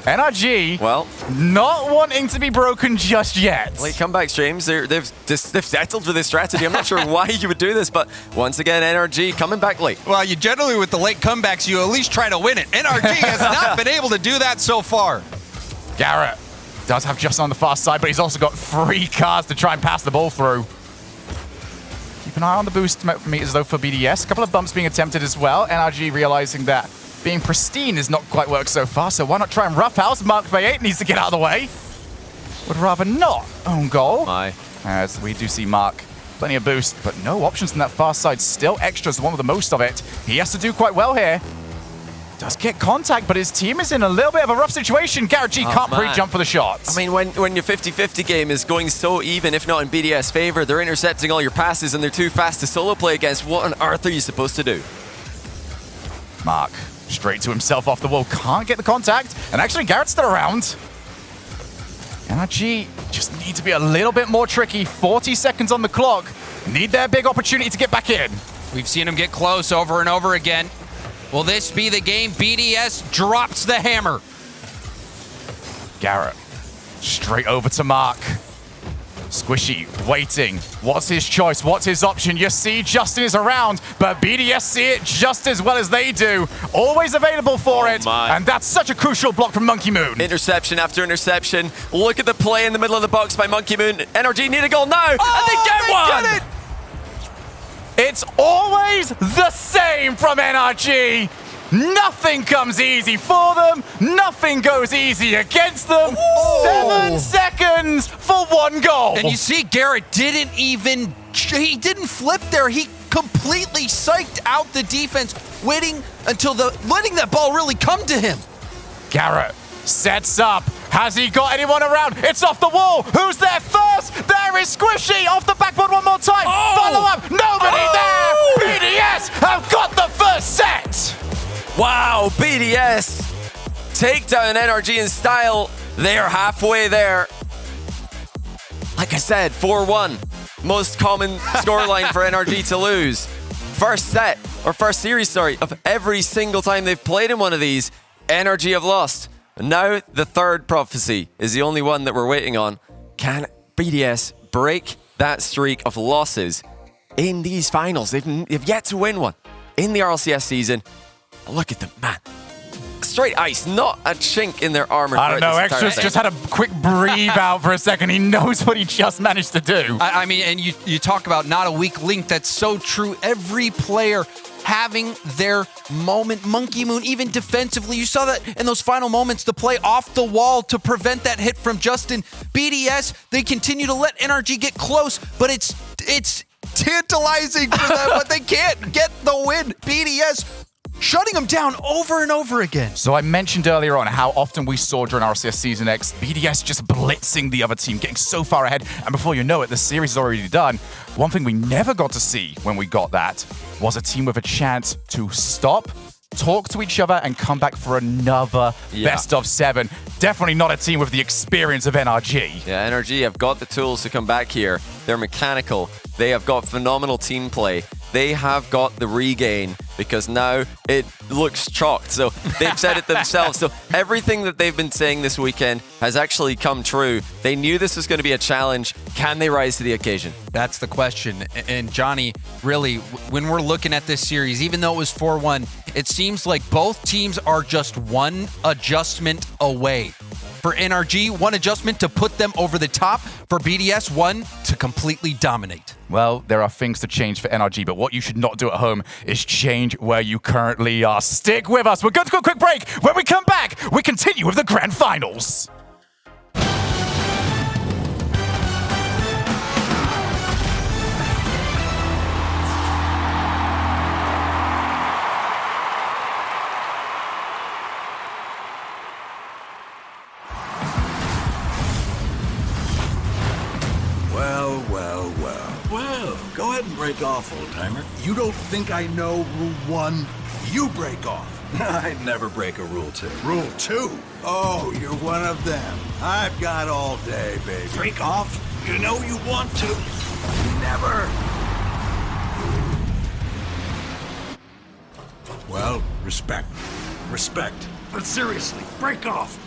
NRG, well, not wanting to be broken just yet. Late comeback streams, they've settled for this strategy. I'm not sure why you would do this, but once again, NRG coming back late. Well, you generally, with the late comebacks, you at least try to win it. NRG has not been able to do that so far. Garrett does have Justin on the far side, but he's also got 3 cars to try and pass the ball through. Keep an eye on the boost meters, though, for BDS. A couple of bumps being attempted as well. NRG realizing that being pristine has not quite worked so far, so why not try and roughhouse? Mark by 8 needs to get out of the way. Would rather not own goal. As we do see Mark, plenty of boost, but no options from that far side. Still Extra's the one with the most of it. He has to do quite well here. Does get contact, but his team is in a little bit of a rough situation. Garrett G can't pre-jump for the shots. I mean, when your 50-50 game is going so even, if not in BDS favor, they're intercepting all your passes and they're too fast to solo play against. What on earth are you supposed to do? Mark, straight to himself off the wall, can't get the contact, and actually Garrett's still around. NRG just need to be a little bit more tricky. 40 seconds on the clock. Need their big opportunity to get back in. We've seen him get close over and over again. Will this be the game? BDS drops the hammer. Garrett, straight over to Mark. Squishy, waiting. What's his choice? What's his option? You see Justin is around, but BDS see it just as well as they do. Always available for it, and that's such a crucial block from Monkey Moon. Interception after interception. Look at the play in the middle of the box by Monkey Moon. NRG need a goal now, and they get one! Get it! It's always the same from NRG. Nothing comes easy for them. Nothing goes easy against them. Ooh. 7 seconds for 1 goal. And you see Garrett he didn't flip there. He completely psyched out the defense, waiting until letting that ball really come to him. Garrett sets up. Has he got anyone around? It's off the wall. Who's there first? There is Squishy off the backboard one more time. Follow up. Nobody there. BDS have got the first set. Wow, BDS take down NRG in style. They are halfway there. Like I said, 4-1. Most common scoreline for NRG to lose. First series, of every single time they've played in one of these, NRG have lost. And now the third prophecy is the only one that we're waiting on. Can BDS break that streak of losses in these finals? They've yet to win one in the RLCS season. Look at them, man. Straight ice, not a chink in their armor. I don't know, Extra's just had a quick breathe out for a second. He knows what he just managed to do. I mean, and you talk about not a weak link. That's so true. Every player having their moment. Monkey Moon, even defensively, you saw that in those final moments, the play off the wall to prevent that hit from Justin. BDS, they continue to let NRG get close, but it's tantalizing for them, but they can't get the win. BDS shutting them down over and over again. So I mentioned earlier on how often we saw during RLCS Season X, BDS just blitzing the other team, getting so far ahead, and before you know it, the series is already done. One thing we never got to see when we got that was a team with a chance to stop, talk to each other, and come back for another best of 7. Definitely not a team with the experience of NRG. Yeah, NRG have got the tools to come back here. They're mechanical. They have got phenomenal team play. They have got the regain because now it looks chalked. So they've said it themselves. So everything that they've been saying this weekend has actually come true. They knew this was going to be a challenge. Can they rise to the occasion? That's the question. And Johnny, really, when we're looking at this series, even though it was 4-1, it seems like both teams are just one adjustment away for NRG, one adjustment to put them over the top. For BDS, one to completely dominate. Well, there are things to change for NRG, but what you should not do at home is change where you currently are. Stick with us. We're going to go a quick break. When we come back, we continue with the grand finals. Well, go ahead and break off, old-timer. You don't think I know Rule 1? You break off. I never break a Rule 2. Rule 2? Oh, you're one of them. I've got all day, baby. Break off? You know you want to. Never. Well, respect. Respect. But seriously, break off.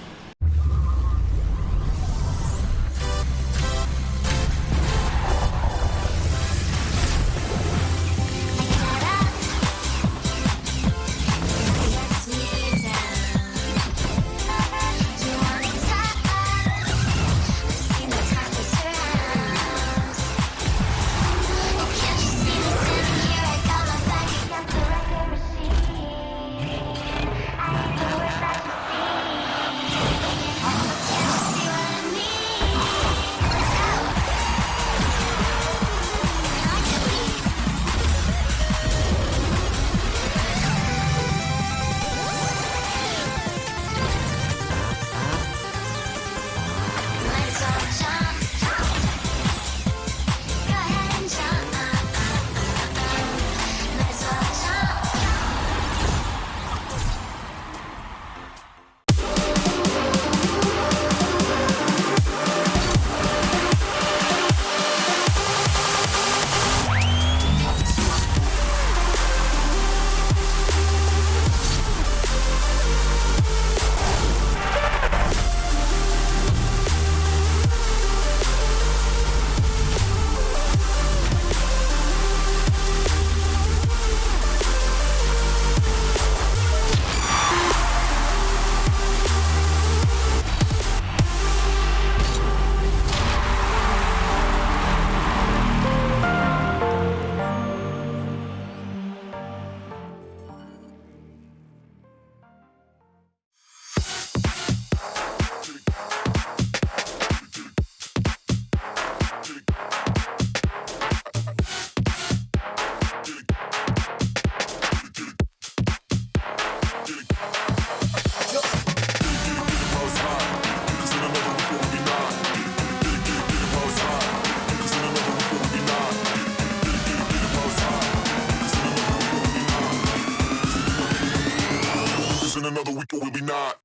Another week or will be not.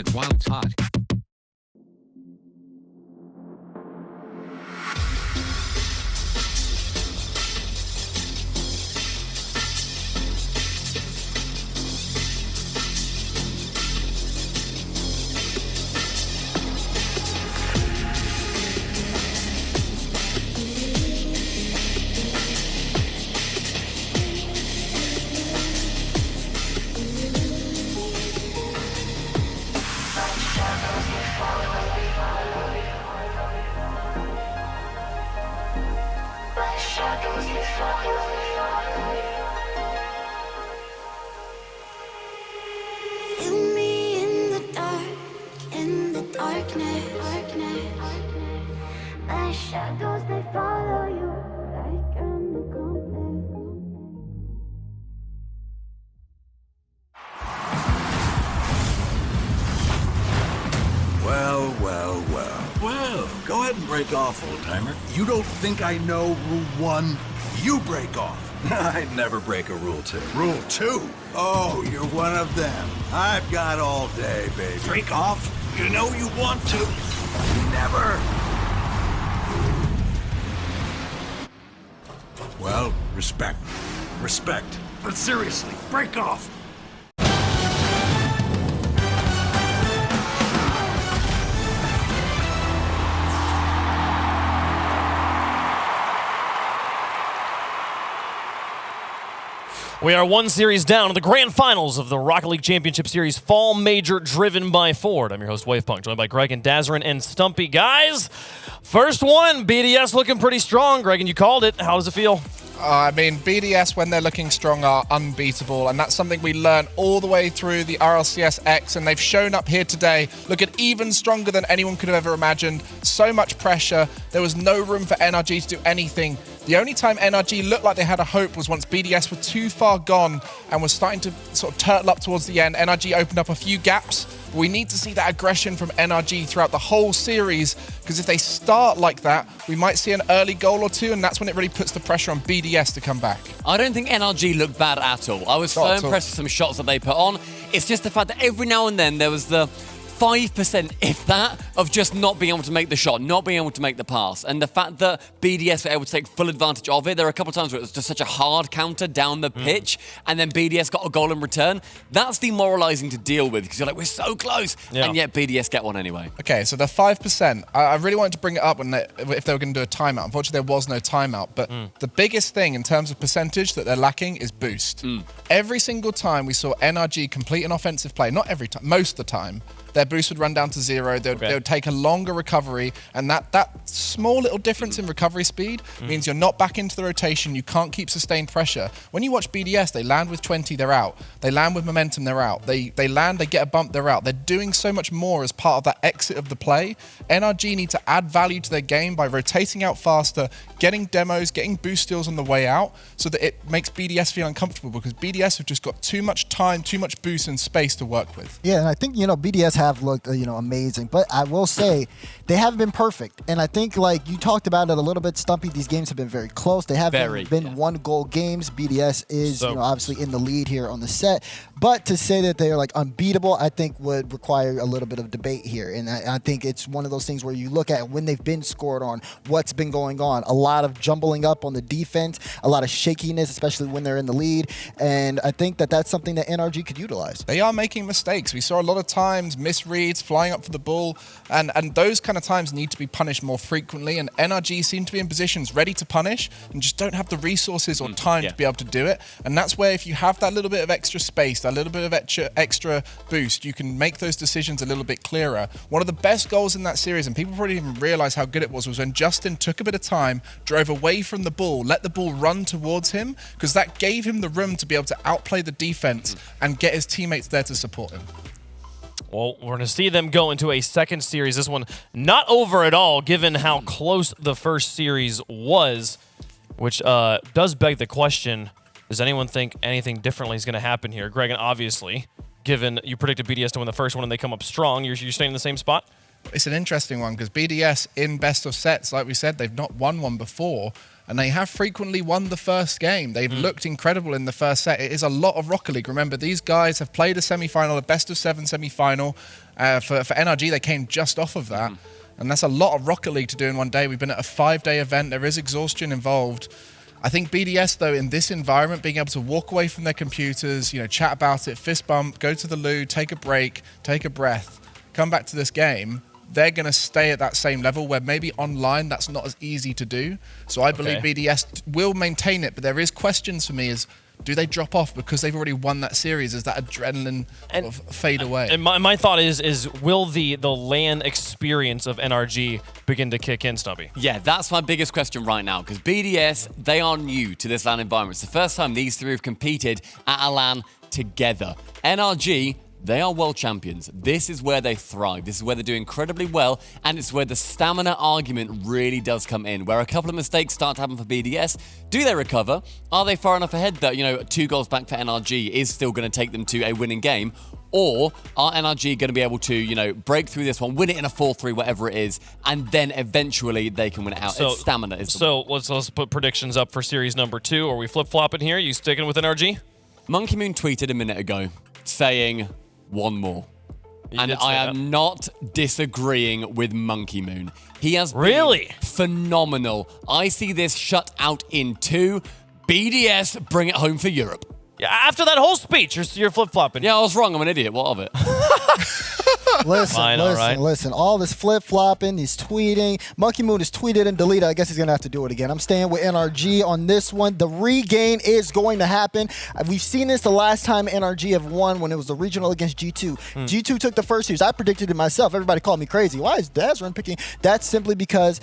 it's wild, it's hot. Feel me in the dark, in the darkness. My shadows, they follow you like an accomplice. Well, well, well. Well, go ahead and break off, old-timer. You don't think I know Rule 1? You break off. I'd never break a Rule 2. Rule 2? Oh, you're one of them. I've got all day, baby. Break off? You know you want to. Never. Well, respect. Respect. But seriously, break off. We are one series down to the grand finals of the Rocket League Championship Series Fall Major, driven by Ford. I'm your host, Wavepunk, joined by Greg and Dazarin and Stumpy. Guys, first one, BDS looking pretty strong. Greg, and you called it. How does it feel? I mean, BDS, when they're looking strong, are unbeatable, and that's something we learned all the way through the RLCS X, and they've shown up here today, looking even stronger than anyone could have ever imagined. So much pressure. There was no room for NRG to do anything. The only time NRG looked like they had a hope was once BDS were too far gone and was starting to sort of turtle up towards the end. NRG opened up a few gaps. But we need to see that aggression from NRG throughout the whole series, because if they start like that, we might see an early goal or two, and that's when it really puts the pressure on BDS to come back. I don't think NRG looked bad at all. I was so impressed with some shots that they put on. It's just the fact that every now and then there was the 5%, if that, of just not being able to make the shot, not being able to make the pass. And the fact that BDS were able to take full advantage of it, there were a couple of times where it was just such a hard counter down the pitch, and then BDS got a goal in return. That's demoralizing to deal with, because you're like, we're so close, and yet BDS get one anyway. Okay, so the 5%, I really wanted to bring it up if they were going to do a timeout. Unfortunately, there was no timeout, but the biggest thing in terms of percentage that they're lacking is boost. Every single time we saw NRG complete an offensive play, not every time, most of the time, their boost would run down to 0. They would take a longer recovery, and that small little difference in recovery speed means you're not back into the rotation. You can't keep sustained pressure. When you watch BDS, they land with 20, they're out. They land with momentum, they're out. They land, they get a bump, they're out. They're doing so much more as part of that exit of the play. NRG need to add value to their game by rotating out faster, getting demos, getting boost steals on the way out, so that it makes BDS feel uncomfortable, because BDS have just got too much time, too much boost and space to work with. Yeah, and I think, BDS have looked, amazing, but I will say they haven't been perfect. And I think, like you talked about it a little bit, Stumpy, these games have been very close. They haven't been one-goal games. BDS is, obviously in the lead here on the set. But to say that they're like unbeatable, I think would require a little bit of debate here. And I think it's one of those things where you look at when they've been scored on, what's been going on. A lot of jumbling up on the defense, a lot of shakiness, especially when they're in the lead. And I think that that's something that NRG could utilize. They are making mistakes. We saw a lot of times misreads, flying up for the ball, and those kind of times need to be punished more frequently, and NRG seem to be in positions ready to punish and just don't have the resources or time to be able to do it. And that's where, if you have that little bit of extra space, that little bit of extra boost, you can make those decisions a little bit clearer. One of the best goals in that series, and people probably didn't even realize how good it was when Justin took a bit of time, drove away from the ball, let the ball run towards him, because that gave him the room to be able to outplay the defense and get his teammates there to support him. Well, we're going to see them go into a second series. This one not over at all, given how close the first series was, which does beg the question, does anyone think anything differently is going to happen here? Greg, and obviously, given you predicted BDS to win the first one and they come up strong, you're staying in the same spot? It's an interesting one, because BDS in best of sets, like we said, they've not won one before. and they have frequently won the first game. They've looked incredible in the first set. It is a lot of Rocket League. Remember, these guys have played a semi-final, a best-of-7 semi-final. For NRG, they came just off of that. And that's a lot of Rocket League to do in one day. We've been at a 5-day event. There is exhaustion involved. I think BDS, though, in this environment, being able to walk away from their computers, chat about it, fist bump, go to the loo, take a break, take a breath, come back to this game, they're going to stay at that same level where maybe online that's not as easy to do. So I believe BDS will maintain it, but there is questions for me is, do they drop off because they've already won that series? Is that adrenaline sort of fade away? And my thought is will the LAN experience of NRG begin to kick in, Stumpy? Yeah, that's my biggest question right now, because BDS, they are new to this LAN environment. It's the first time these three have competed at a LAN together. NRG, they are world champions. This is where they thrive. This is where they do incredibly well, and it's where the stamina argument really does come in, where a couple of mistakes start to happen for BDS. Do they recover? Are they far enough ahead that, 2 goals back for NRG is still going to take them to a winning game? Or are NRG going to be able to, break through this one, win it in a 4-3, whatever it is, and then eventually they can win it out? It's stamina. Let's put predictions up for series number 2. Are we flip-flopping here? You sticking with NRG? Monkey Moon tweeted a minute ago saying, one more. And I am not disagreeing with Monkey Moon. He has been phenomenal. I see this shut out in 2. BDS, bring it home for Europe. Yeah, after that whole speech, you're flip-flopping. Yeah, I was wrong. I'm an idiot. What of it? Listen. All this flip-flopping, he's tweeting. Monkey Moon has tweeted and deleted. I guess he's going to have to do it again. I'm staying with NRG on this one. The regain is going to happen. We've seen this the last time NRG have won when it was the regional against G2. G2 took the first series. I predicted it myself. Everybody called me crazy. Why is Dazran picking? That's simply because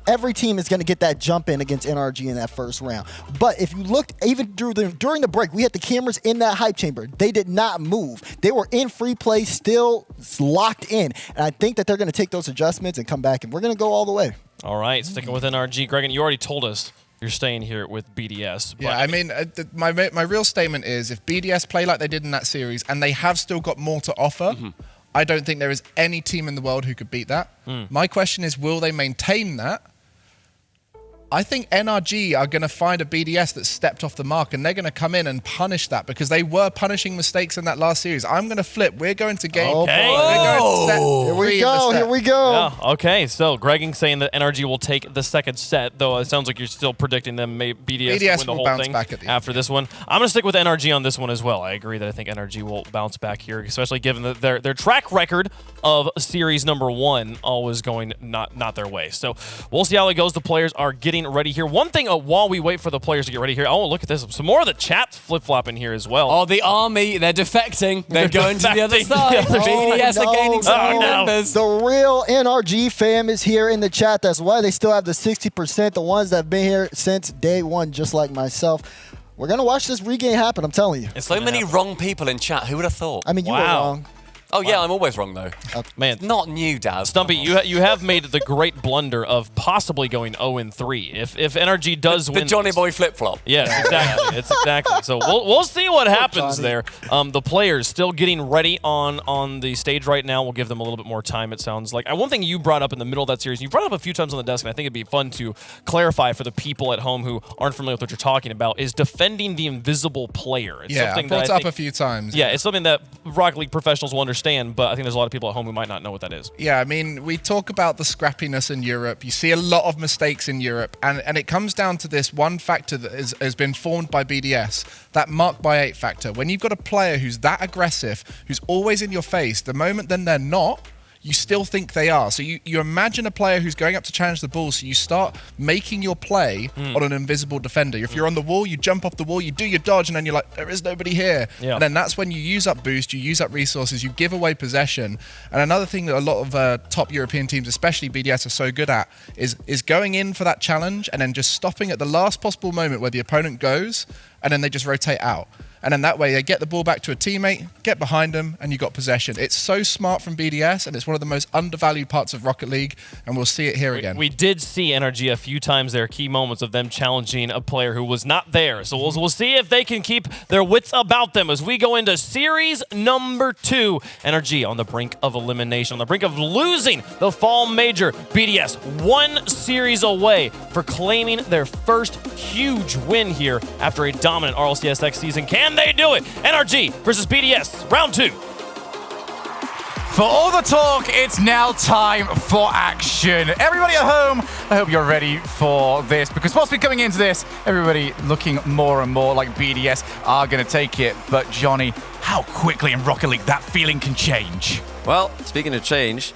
every team is going to get that jump in against NRG in that first round. But if you looked, even during the break, we had the cameras in that hype chamber. They did not move. They were in free play, still locked in. And I think that they're going to take those adjustments and come back, and we're going to go all the way. All right, sticking with NRG. Gregan, you already told us you're staying here with BDS. Yeah, I mean, my real statement is if BDS play like they did in that series, and they have still got more to offer, I don't think there is any team in the world who could beat that. My question is, will they maintain that? I think NRG are going to find a BDS that stepped off the mark, and they're going to come in and punish that because they were punishing mistakes in that last series. I'm going to flip. We're going to game. Okay. We're going to set. Here we go. Yeah, okay, so Gregan saying that NRG will take the second set, though it sounds like you're still predicting them BDS to win the whole thing back at the after this one. I'm going to stick with NRG on this one as well. I agree that I think NRG will bounce back here, especially given that their track record of series number 1 always going not their way. So we'll see how it goes. The players are getting ready here. One thing while we wait for the players to get ready here, oh, look at this. Some more of the chat flip-flopping here as well. Oh, the army, they're defecting. They're going to the other side. BDS are gaining some members. The real NRG fam is here in the chat. That's why they still have the 60%, the ones that have been here since day 1, just like myself. We're going to watch this regain happen, I'm telling you. There's so many wrong people in chat. Who would have thought? I mean, you were wrong. Oh, yeah, I'm always wrong, though. Man. Not new, Daz. Stumpy, you have made the great blunder of possibly going 0-3. If NRG does win... The Johnny Boy flip-flop. Yes, exactly. It's exactly. So we'll see what happens there. The players still getting ready on the stage right now. We'll give them a little bit more time, it sounds like. One thing you brought up in the middle of that series, you brought up a few times on the desk, and I think it'd be fun to clarify for the people at home who aren't familiar with what you're talking about, is defending the invisible player. It's something I brought it up a few times. Yeah, it's something that Rocket League professionals will understand, but I think there's a lot of people at home who might not know what that is. Yeah, I mean, we talk about the scrappiness in Europe. You see a lot of mistakes in Europe, and it comes down to this one factor that has been formed by BDS, that mark by 8 factor. When you've got a player who's that aggressive, who's always in your face, the moment then they're not, you still think they are. So you imagine a player who's going up to challenge the ball, so you start making your play on an invisible defender. If you're on the wall, you jump off the wall, you do your dodge, and then you're like, there is nobody here. Yeah. And then that's when you use up boost, you use up resources, you give away possession. And another thing that a lot of top European teams, especially BDS, are so good at is going in for that challenge and then just stopping at the last possible moment where the opponent goes, and then they just rotate out. And then that way they get the ball back to a teammate, get behind them, and you got possession. It's so smart from BDS, and it's one of the most undervalued parts of Rocket League, and we'll see it here again. We did see NRG a few times there, key moments of them challenging a player who was not there. So we'll see if they can keep their wits about them as we go into series number 2. NRG on the brink of elimination, on the brink of losing the Fall Major. BDS 1 series away for claiming their first huge win here after a dominant RLCS X season. Can they do it? NRG versus BDS, round 2. For all the talk, it's now time for action. Everybody at home, I hope you're ready for this, because possibly coming into this, everybody looking more and more like BDS are going to take it. But Johnny, how quickly in Rocket League that feeling can change? Well, speaking of change,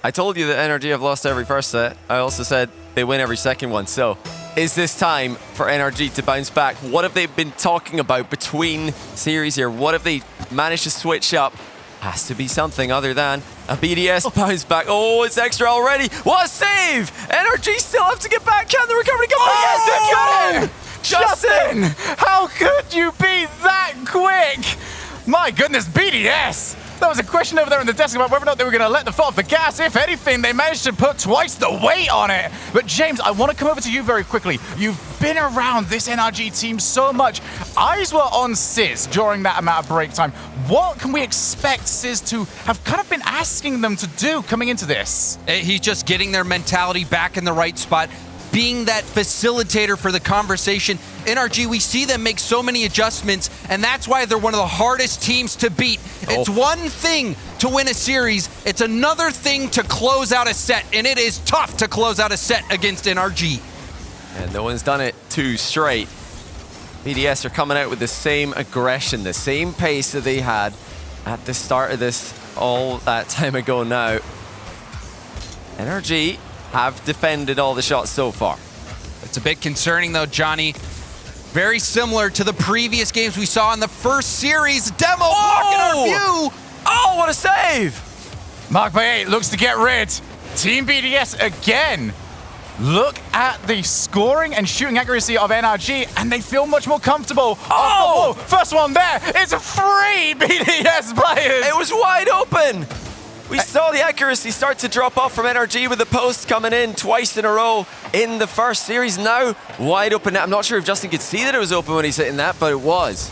I told you that NRG have lost every first set. I also said they win every second one. So is this time for NRG to bounce back? What have they been talking about between series here? What have they managed to switch up? Has to be something other than a BDS bounce back. Oh, it's extra already. What a save! NRG still have to get back. Can the recovery go? Oh, yes, they got Justin, how could you be that quick? My goodness, BDS. There was a question over there on the desk about whether or not they were going to let the foot off the gas. If anything, they managed to put twice the weight on it. But James, I want to come over to you very quickly. You've been around this NRG team so much. Eyes were on Sizz during that amount of break time. What can we expect Sizz to have kind of been asking them to do coming into this? He's just getting their mentality back in the right spot, being that facilitator for the conversation. NRG, we see them make so many adjustments, and that's why they're one of the hardest teams to beat. It's one thing to win a series, it's another thing to close out a set, and it is tough to close out a set against NRG. And no one's done it 2 straight. BDS are coming out with the same aggression, the same pace that they had at the start of this all that time ago now. NRG have defended all the shots so far. It's a bit concerning though, Johnny. Very similar to the previous games we saw in the first series. Demo blocking our view. Oh, what a save! Mark by 8 looks to get rid. Team BDS again. Look at the scoring and shooting accuracy of NRG, and they feel much more comfortable. Oh, first one there. It's 3 BDS players. It was wide open. We saw the accuracy start to drop off from NRG with the post coming in twice in a row in the first series. Now, wide open. I'm not sure if Justin could see that it was open when he's hitting that, but it was.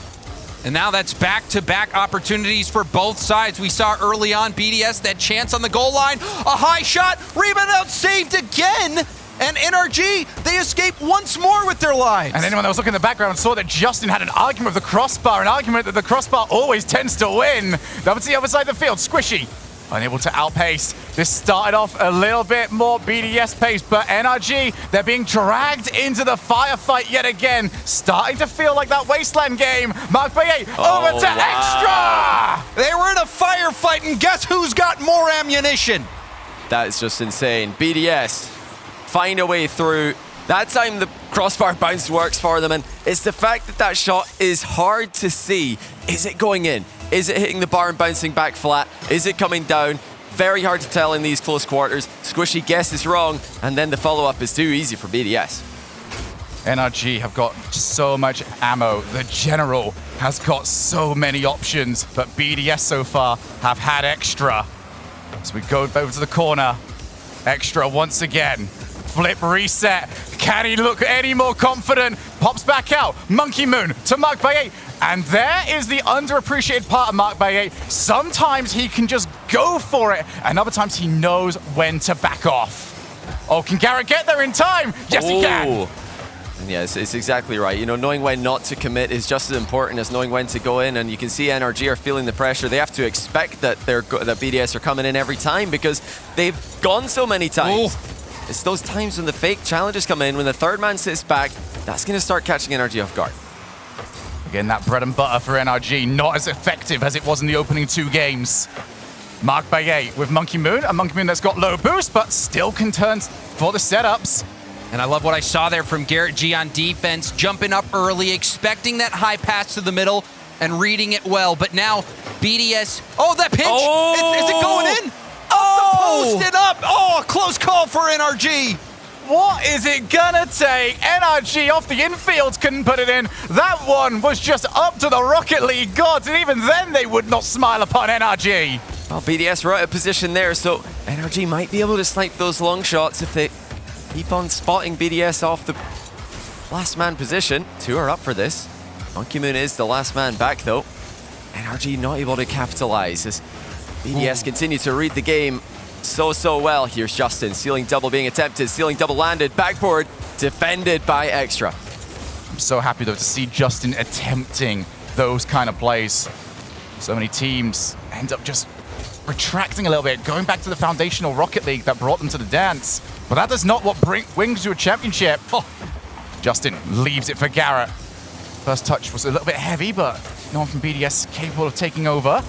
And now that's back-to-back opportunities for both sides. We saw early on BDS, that chance on the goal line. A high shot, rebound out, saved again. And NRG, they escape once more with their lives. And anyone that was looking in the background saw that Justin had an argument with the crossbar, an argument that the crossbar always tends to win. Over to the other side of the field, Squishy. Unable to outpace. This started off a little bit more BDS pace, but NRG, they're being dragged into the firefight yet again. Starting to feel like that Wasteland game. Mark by 8, over to Extra! They were in a firefight, and guess who's got more ammunition? That is just insane. BDS find a way through. That time the crossbar bounce works for them, and it's the fact that that shot is hard to see. Is it going in? Is it hitting the bar and bouncing back flat? Is it coming down? Very hard to tell in these close quarters. Squishy guesses wrong, and then the follow-up is too easy for BDS. NRG have got so much ammo. The General has got so many options, but BDS so far have had Extra. So we go over to the corner. Extra once again. Flip reset. Can he look any more confident? Pops back out. Monkey Moon to Mark by 8. And there is the underappreciated part of Mark by 8. Sometimes he can just go for it, and other times he knows when to back off. Oh, can Garrett get there in time? Yes, he can. And yeah, it's exactly right. You know, knowing when not to commit is just as important as knowing when to go in. And you can see NRG are feeling the pressure. They have to expect that that BDS are coming in every time because they've gone so many times. It's those times when the fake challenges come in, when the third man sits back, that's going to start catching NRG off guard. Again, that bread and butter for NRG, not as effective as it was in the opening 2 games. Mark by 8 with Monkey Moon, a Monkey Moon that's got low boost, but still can turn for the setups. And I love what I saw there from Garrett G on defense, jumping up early, expecting that high pass to the middle, and reading it well. But now, BDS, that pinch, is it going in? Post it up, a close call for NRG. What is it gonna take? NRG off the infield couldn't put it in. That one was just up to the Rocket League gods, and even then they would not smile upon NRG. Well, BDS were out of position there, so NRG might be able to snipe those long shots if they keep on spotting BDS off the last man position. 2 are up for this. Monkey Moon is the last man back, though. NRG not able to capitalize as BDS continue to read the game so well. Here's Justin, ceiling double being attempted, ceiling double landed, backboard defended by Extra. I'm so happy, though, to see Justin attempting those kind of plays. So many teams end up just retracting a little bit, going back to the foundational Rocket League that brought them to the dance. But that is not what brings you a championship. Oh. Justin leaves it for Garrett. First touch was a little bit heavy, but no one from BDS capable of taking over.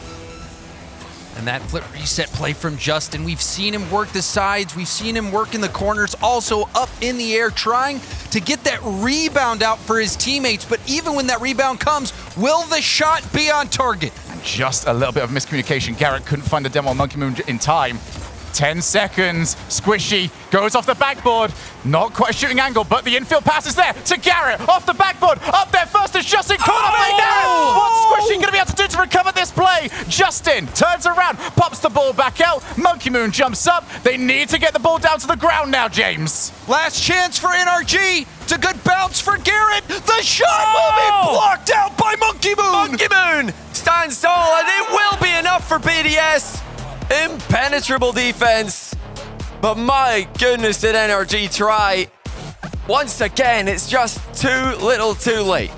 And that flip reset play from Justin, we've seen him work the sides, we've seen him work in the corners, also up in the air, trying to get that rebound out for his teammates. But even when that rebound comes, will the shot be on target? And just a little bit of miscommunication. Garrett couldn't find the demo on Monkey Moon in time. 10 seconds. Squishy goes off the backboard. Not quite a shooting angle, but the infield pass is there to Garrett. Off the backboard. Up there first is Justin. Caught off by Garrett. What's Squishy going to be able to do to recover this play? Justin turns around, pops the ball back out. Monkey Moon jumps up. They need to get the ball down to the ground now, James. Last chance for NRG. It's a good bounce for Garrett. The shot will be blocked out by Monkey Moon. Monkey Moon stands tall, and it will be enough for BDS. Impenetrable defense. But my goodness, did NRG try. Once again, it's just too little too late.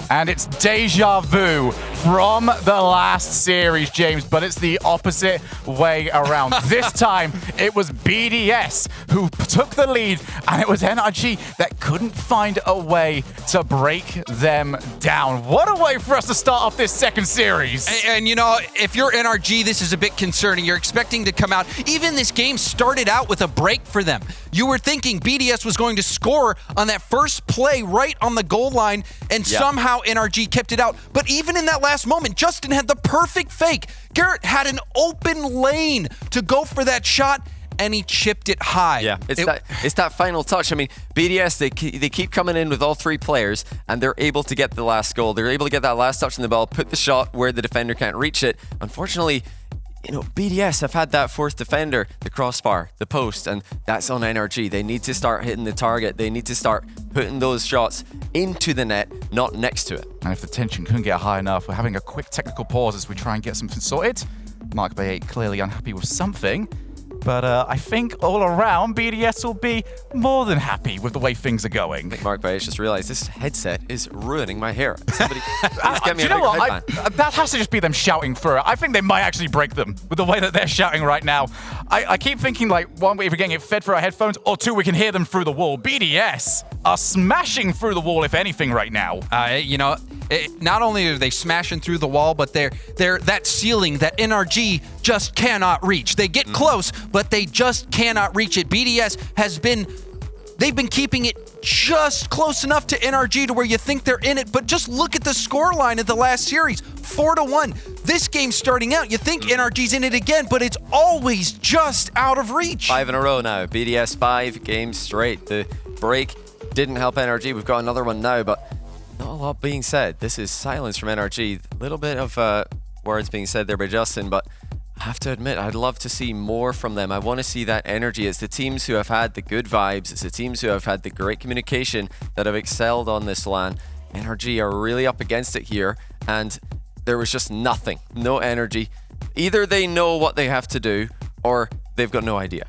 And it's deja vu from the last series, James, but it's the opposite way around. This time, it was BDS who took the lead, and it was NRG that couldn't find a way to break them down. What a way for us to start off this second series. And you know, if you're NRG, this is a bit concerning. You're expecting to come out. Even this game started out with a break for them. You were thinking BDS was going to score on that first play right on the goal line, and somehow NRG kept it out. But even in that last moment, Justin had the perfect fake. Garrett had an open lane to go for that shot, and he chipped it high. Yeah, it's that final touch. I mean, BDS, they keep coming in with all three players, and they're able to get the last goal. They're able to get that last touch on the ball, put the shot where the defender can't reach it. Unfortunately, you know, BDS have had that fourth defender, the crossbar, the post, and that's on NRG. They need to start hitting the target. They need to start putting those shots into the net, not next to it. And if the tension couldn't get high enough, we're having a quick technical pause as we try and get something sorted. Mark by 8 clearly unhappy with something. But I think all around, BDS will be more than happy with the way things are going. I think Mark Baez just realized this headset is ruining my hair. Somebody please get me do you a know bigger what? headband. That has to just be them shouting for it. I think they might actually break them with the way that they're shouting right now. I keep thinking, like, one, we're getting it fed through our headphones, or two, we can hear them through the wall. BDS are smashing through the wall, if anything, right now. You know, not only are they smashing through the wall, but they're that ceiling that NRG just cannot reach. They get close, but they just cannot reach it. BDS they've been keeping it just close enough to NRG to where you think they're in it, but just look at the scoreline of the last series, 4-1. This game starting out, you think NRG's in it again, but it's always just out of reach. 5 in a row now. BDS 5 games straight. The break didn't help NRG. We've got another one now, but not a lot being said. This is silence from NRG. A little bit of words being said there by Justin, but I have to admit, I'd love to see more from them. I want to see that energy. It's the teams who have had the good vibes. It's the teams who have had the great communication that have excelled on this LAN. NRG are really up against it here, and there was just nothing. No energy. Either they know what they have to do, or they've got no idea.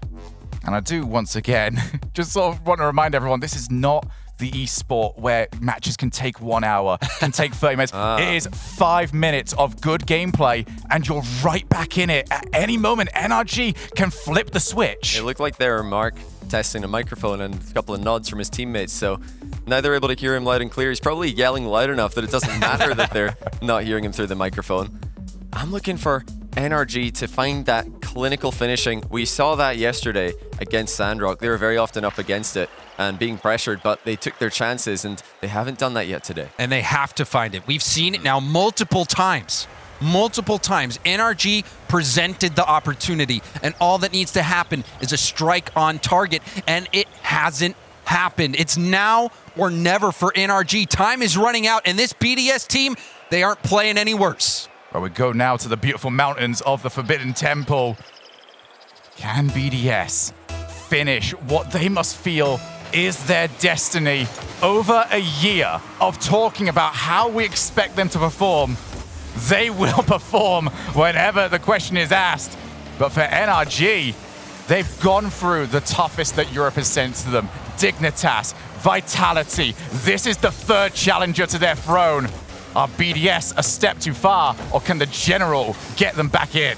And I do, once again, just sort of want to remind everyone, this is not the esport where matches can take 1 hour, can take 30 minutes. It is 5 minutes of good gameplay, and you're right back in it. At any moment, NRG can flip the switch. It looked like they were Mark testing a microphone and a couple of nods from his teammates, so now they're able to hear him loud and clear. He's probably yelling loud enough that it doesn't matter that they're not hearing him through the microphone. I'm looking for NRG to find that clinical finishing. We saw that yesterday against Sandrock. They were very often up against it and being pressured, but they took their chances, and they haven't done that yet today. And they have to find it. We've seen it now multiple times. NRG presented the opportunity, and all that needs to happen is a strike on target, and it hasn't happened. It's now or never for NRG. Time is running out, and this BDS team, they aren't playing any worse. Well, we go now to the beautiful mountains of the Forbidden Temple. Can BDS finish what they must feel is their destiny. Over a year of talking about how we expect them to perform, they will perform whenever the question is asked. But for NRG, they've gone through the toughest that Europe has sent to them. Dignitas, Vitality. This is the third challenger to their throne. Are BDS a step too far, or can the General get them back in?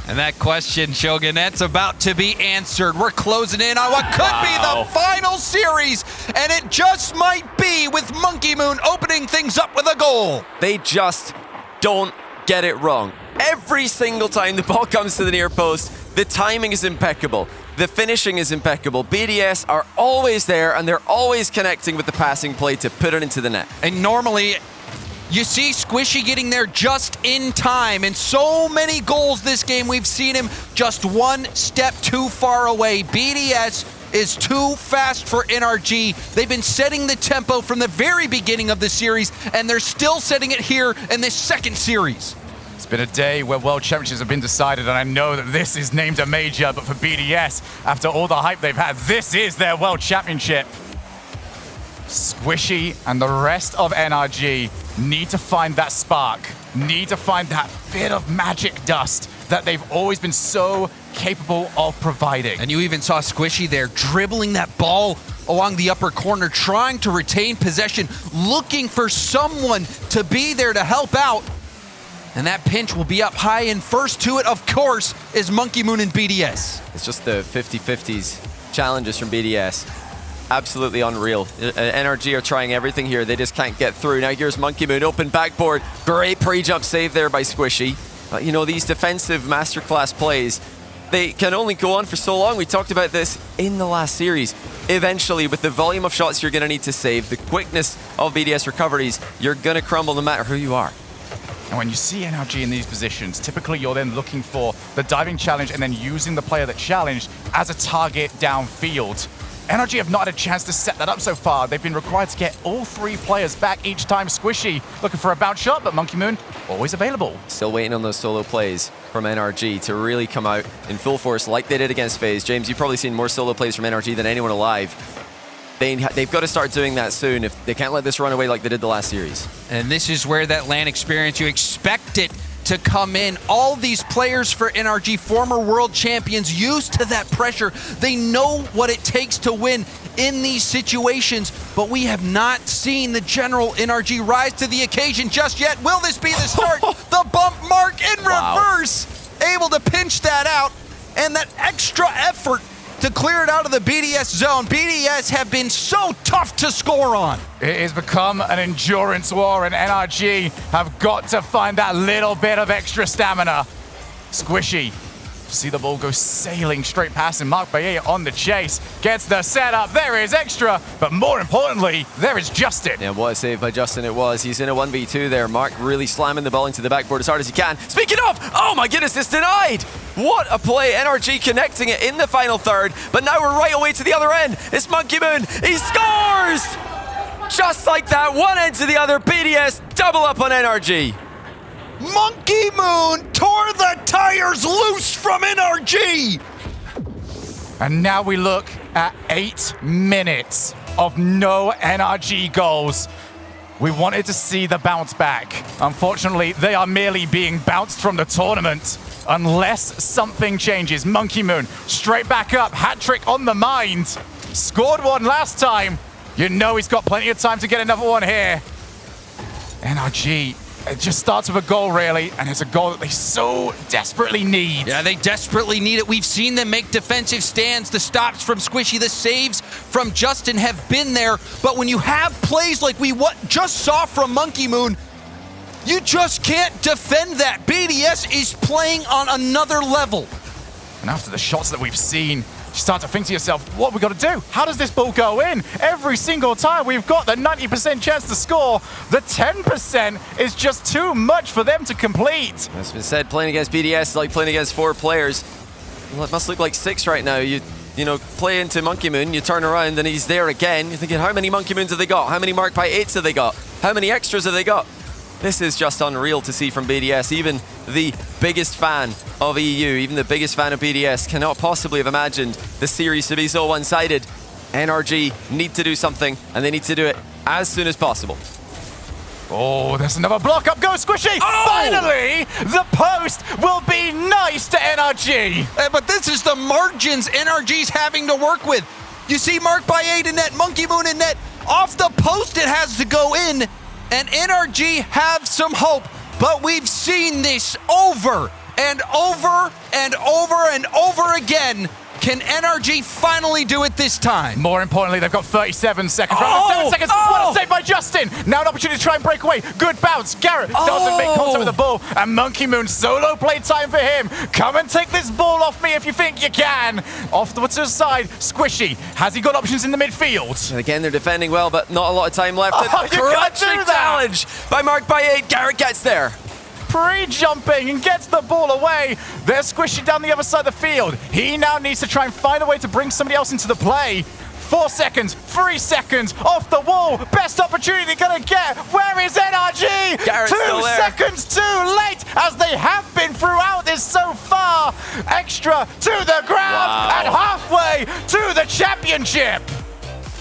And that question, Shogun, that's about to be answered. We're closing in on what could be the final series, and it just might be with Monkey Moon opening things up with a goal. They just don't get it wrong. Every single time the ball comes to the near post, the timing is impeccable. The finishing is impeccable. BDS are always there, and they're always connecting with the passing play to put it into the net. And normally, you see Squishy getting there just in time. And so many goals this game, we've seen him just one step too far away. BDS is too fast for NRG. They've been setting the tempo from the very beginning of the series, and they're still setting it here in this second series. It's been a day where World Championships have been decided, and I know that this is named a major, but for BDS, after all the hype they've had, this is their World Championship. Squishy and the rest of NRG need to find that spark, need to find that bit of magic dust that they've always been so capable of providing. And you even saw Squishy there dribbling that ball along the upper corner, trying to retain possession, looking for someone to be there to help out. And that pinch will be up high, and first to it, of course, is Monkey Moon and BDS. It's just the 50-50s challenges from BDS. Absolutely unreal. NRG are trying everything here. They just can't get through. Now here's Monkey Moon, open backboard. Great pre-jump save there by Squishy. You know, these defensive masterclass plays, they can only go on for so long. We talked about this in the last series. Eventually, with the volume of shots you're going to need to save, the quickness of BDS recoveries, you're going to crumble no matter who you are. And when you see NRG in these positions, typically you're then looking for the diving challenge and then using the player that challenged as a target downfield. NRG have not had a chance to set that up so far. They've been required to get all three players back each time. Squishy looking for a bounce shot, but Monkey Moon always available. Still waiting on those solo plays from NRG to really come out in full force like they did against FaZe. James, you've probably seen more solo plays from NRG than anyone alive. They've got to start doing that soon if they can't let this run away like they did the last series. And this is where that LAN experience, you expect it to come in. All these players for NRG, former world champions, used to that pressure. They know what it takes to win in these situations, but we have not seen the general NRG rise to the occasion just yet. Will this be the start? The bump mark in reverse, able to pinch that out, and that extra effort to clear it out of the BDS zone. BDS have been so tough to score on. It has become an endurance war, and NRG have got to find that little bit of extra stamina. Squishy, see the ball go sailing straight past him. Mark Baye on the chase, gets the setup. There is extra, but more importantly, there is Justin. Yeah, what a save by Justin it was. He's in a 1v2 there. Mark really slamming the ball into the backboard as hard as he can. Speaking of, oh my goodness, it's denied. What a play. NRG connecting it in the final third, but now we're right away to the other end. It's Monkey Moon. He scores! Just like that, one end to the other. BDS double up on NRG. Monkey Moon tore the tires loose from NRG. And now we look at 8 minutes of no NRG goals. We wanted to see the bounce back. Unfortunately, they are merely being bounced from the tournament. Unless something changes. Monkey Moon straight back up, hat trick on the mind. Scored one last time. You know he's got plenty of time to get another one here. NRG, it just starts with a goal really, and it's a goal that they so desperately need. Yeah, they desperately need it. We've seen them make defensive stands. The stops from Squishy, the saves from Justin have been there, but when you have plays like we just saw from Monkey Moon, you just can't defend that. BDS is playing on another level. And after the shots that we've seen, you start to think to yourself, what have we got to do? How does this ball go in? Every single time we've got the 90% chance to score, the 10% is just too much for them to complete. It's been said, playing against BDS is like playing against 4 players. Well, it must look like 6 right now. You know, play into Monkey Moon, you turn around and he's there again. You're thinking, how many Monkey Moons have they got? How many Mark by 8s have they got? How many extras have they got? This is just unreal to see from BDS. Even the biggest fan of EU, even the biggest fan of BDS cannot possibly have imagined the series to be so one-sided. NRG need to do something, and they need to do it as soon as possible. Oh, there's another block. Up goes Squishy. Oh! Finally, the post will be nice to NRG. But this is the margins NRG's having to work with. You see Mark by 8 in net, Monkey Moon in net. Off the post it has to go in, and NRG have some hope. But we've seen this over and over and over and over again. Can NRG finally do it this time? More importantly, they've got 37 seconds. 7 seconds. What a save by Justin. Now an opportunity to try and break away. Good bounce. Garrett doesn't make contact with the ball. And Monkey Moon, solo play time for him. Come and take this ball off me if you think you can. Off to the side, Squishy. Has he got options in the midfield? And again, they're defending well, but not a lot of time left. Oh, you can't do that. Challenge by Mark by 8. Garrett gets there. Pre-jumping and gets the ball away. They're Squishy down the other side of the field. He now needs to try and find a way to bring somebody else into the play. 4 seconds, 3 seconds, off the wall. Best opportunity they're gonna get. Where is NRG? Garrett's 2 seconds too late, as they have been throughout this so far. Extra to the ground and halfway to the championship.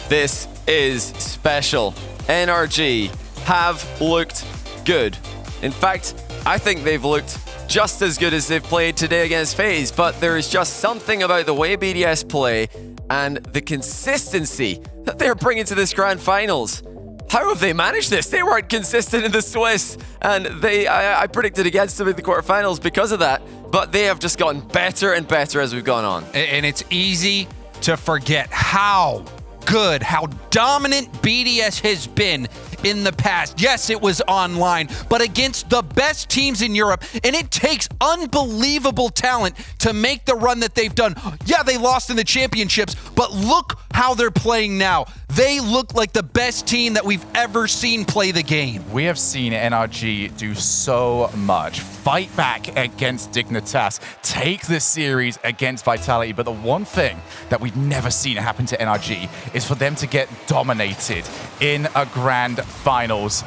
This is special. NRG have looked good. In fact, I think they've looked just as good as they've played today against FaZe, but there is just something about the way BDS play and the consistency that they're bringing to this grand finals. How have they managed this? They weren't consistent in the Swiss, and I predicted against them in the quarterfinals because of that, but they have just gotten better and better as we've gone on. And it's easy to forget how good, how dominant BDS has been in the past. Yes, it was online, but against the best teams in Europe, and it takes unbelievable talent to make the run that they've done. Yeah, they lost in the championships, but look how they're playing now. They look like the best team that we've ever seen play the game. We have seen NRG do so much. Fight back against Dignitas, take the series against Vitality, but the one thing that we've never seen happen to NRG is for them to get dominated in a grand finals.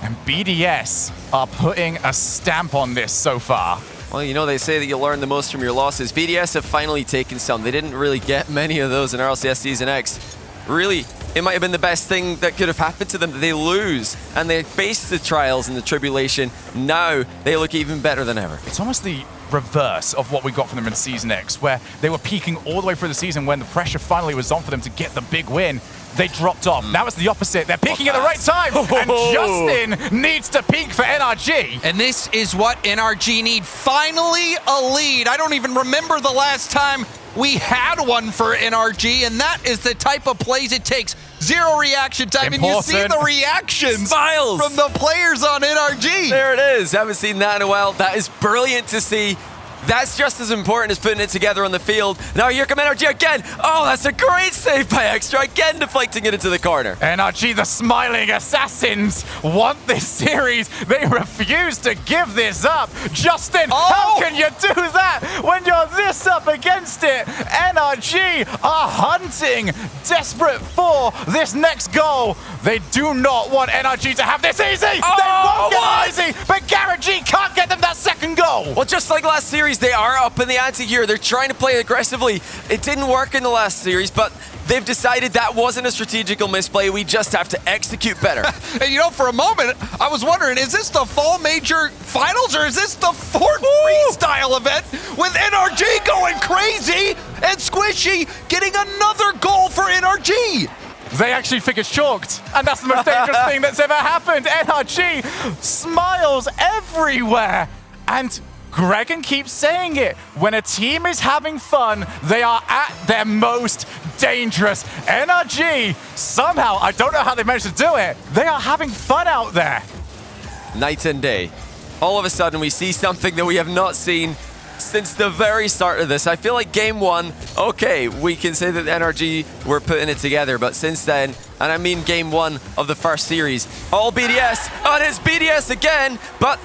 And BDS are putting a stamp on this so far. Well, you know, they say that you learn the most from your losses. BDS have finally taken some. They didn't really get many of those in RLCS Season X. Really, it might have been the best thing that could have happened to them that they lose and they face the trials and the tribulation. Now they look even better than ever. It's almost the reverse of what we got from them in Season X, where they were peaking all the way through the season. When the pressure finally was on for them to get the big win, they dropped off. Now it's the opposite. They're peaking at the right time, and Justin needs to peak for NRG. And this is what NRG need. Finally a lead. I don't even remember the last time we had one for NRG, and that is the type of plays it takes. 0 reaction time, and you see the reactions from the players on NRG. There it is. Haven't seen that in a while. That is brilliant to see. That's just as important as putting it together on the field. Now here come NRG again. Oh, that's a great save by Extra. Again, deflecting it into the corner. NRG, the smiling assassins, want this series. They refuse to give this up. Justin, how can you do that when you're this up against it? NRG are hunting, desperate for this next goal. They do not want NRG to have this easy. They won't get it easy, but Garrett G can't get them that second goal. Well, just like last series, they are up in the ante here. They're trying to play aggressively. It didn't work in the last series, but they've decided that wasn't a strategical misplay. We just have to execute better. And you know, for a moment, I was wondering, is this the Fall Major Finals or is this the Fort Freestyle event with NRG going crazy and Squishy getting another goal for NRG? They actually think it's chalked, and that's the most dangerous thing that's ever happened. NRG smiles everywhere, and Gregan keeps saying it. When a team is having fun, they are at their most dangerous. NRG, somehow, I don't know how they managed to do it, they are having fun out there. Night and day. All of a sudden, we see something that we have not seen since the very start of this. I feel like game one, okay, we can say that NRG were putting it together, but since then, and I mean game one of the first series, all BDS, and it's BDS again, but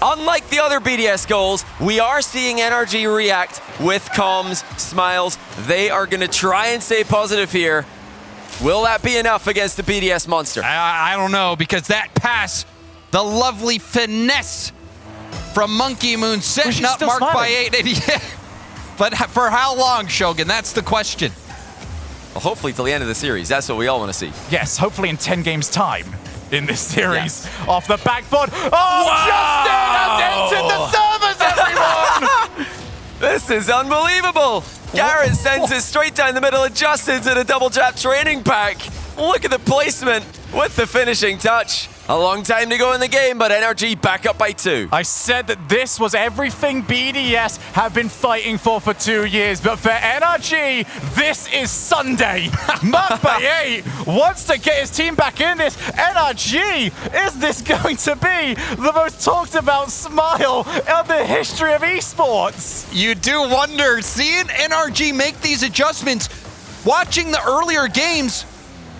unlike the other BDS goals, we are seeing NRG react with comms, smiles. They are going to try and stay positive here. Will that be enough against the BDS monster? I don't know, because that pass, the lovely finesse from Monkey Moon, setting up Mark by 8. But for how long, Shogun? That's the question. Well, hopefully till the end of the series. That's what we all want to see. Yes, hopefully in 10 games time in this series. Off the backboard. Oh, Justin has entered the servers, everyone! This is unbelievable. Garrett sends it straight down the middle of Justin's in a double jab training pack. Look at the placement with the finishing touch. A long time to go in the game, but NRG back up by 2. I said that this was everything BDS have been fighting for 2 years, but for NRG, this is Sunday. Mark Baye wants to get his team back in this. NRG, is this going to be the most talked about smile of the history of esports? You do wonder, seeing NRG make these adjustments, watching the earlier games,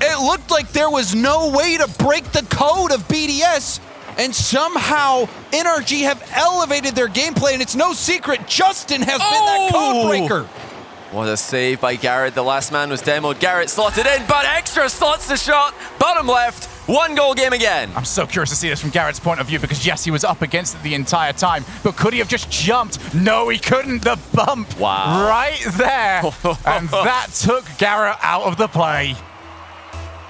it looked like there was no way to break the code of BDS, and somehow NRG have elevated their gameplay, and it's no secret Justin has been that code breaker. What a save by Garrett. The last man was demoed. Garrett slotted in, but Extra slots the shot. Bottom left. 1 goal game again. I'm so curious to see this from Garrett's point of view because, yes, he was up against it the entire time, but could he have just jumped? No, he couldn't. The bump right there. And that took Garrett out of the play.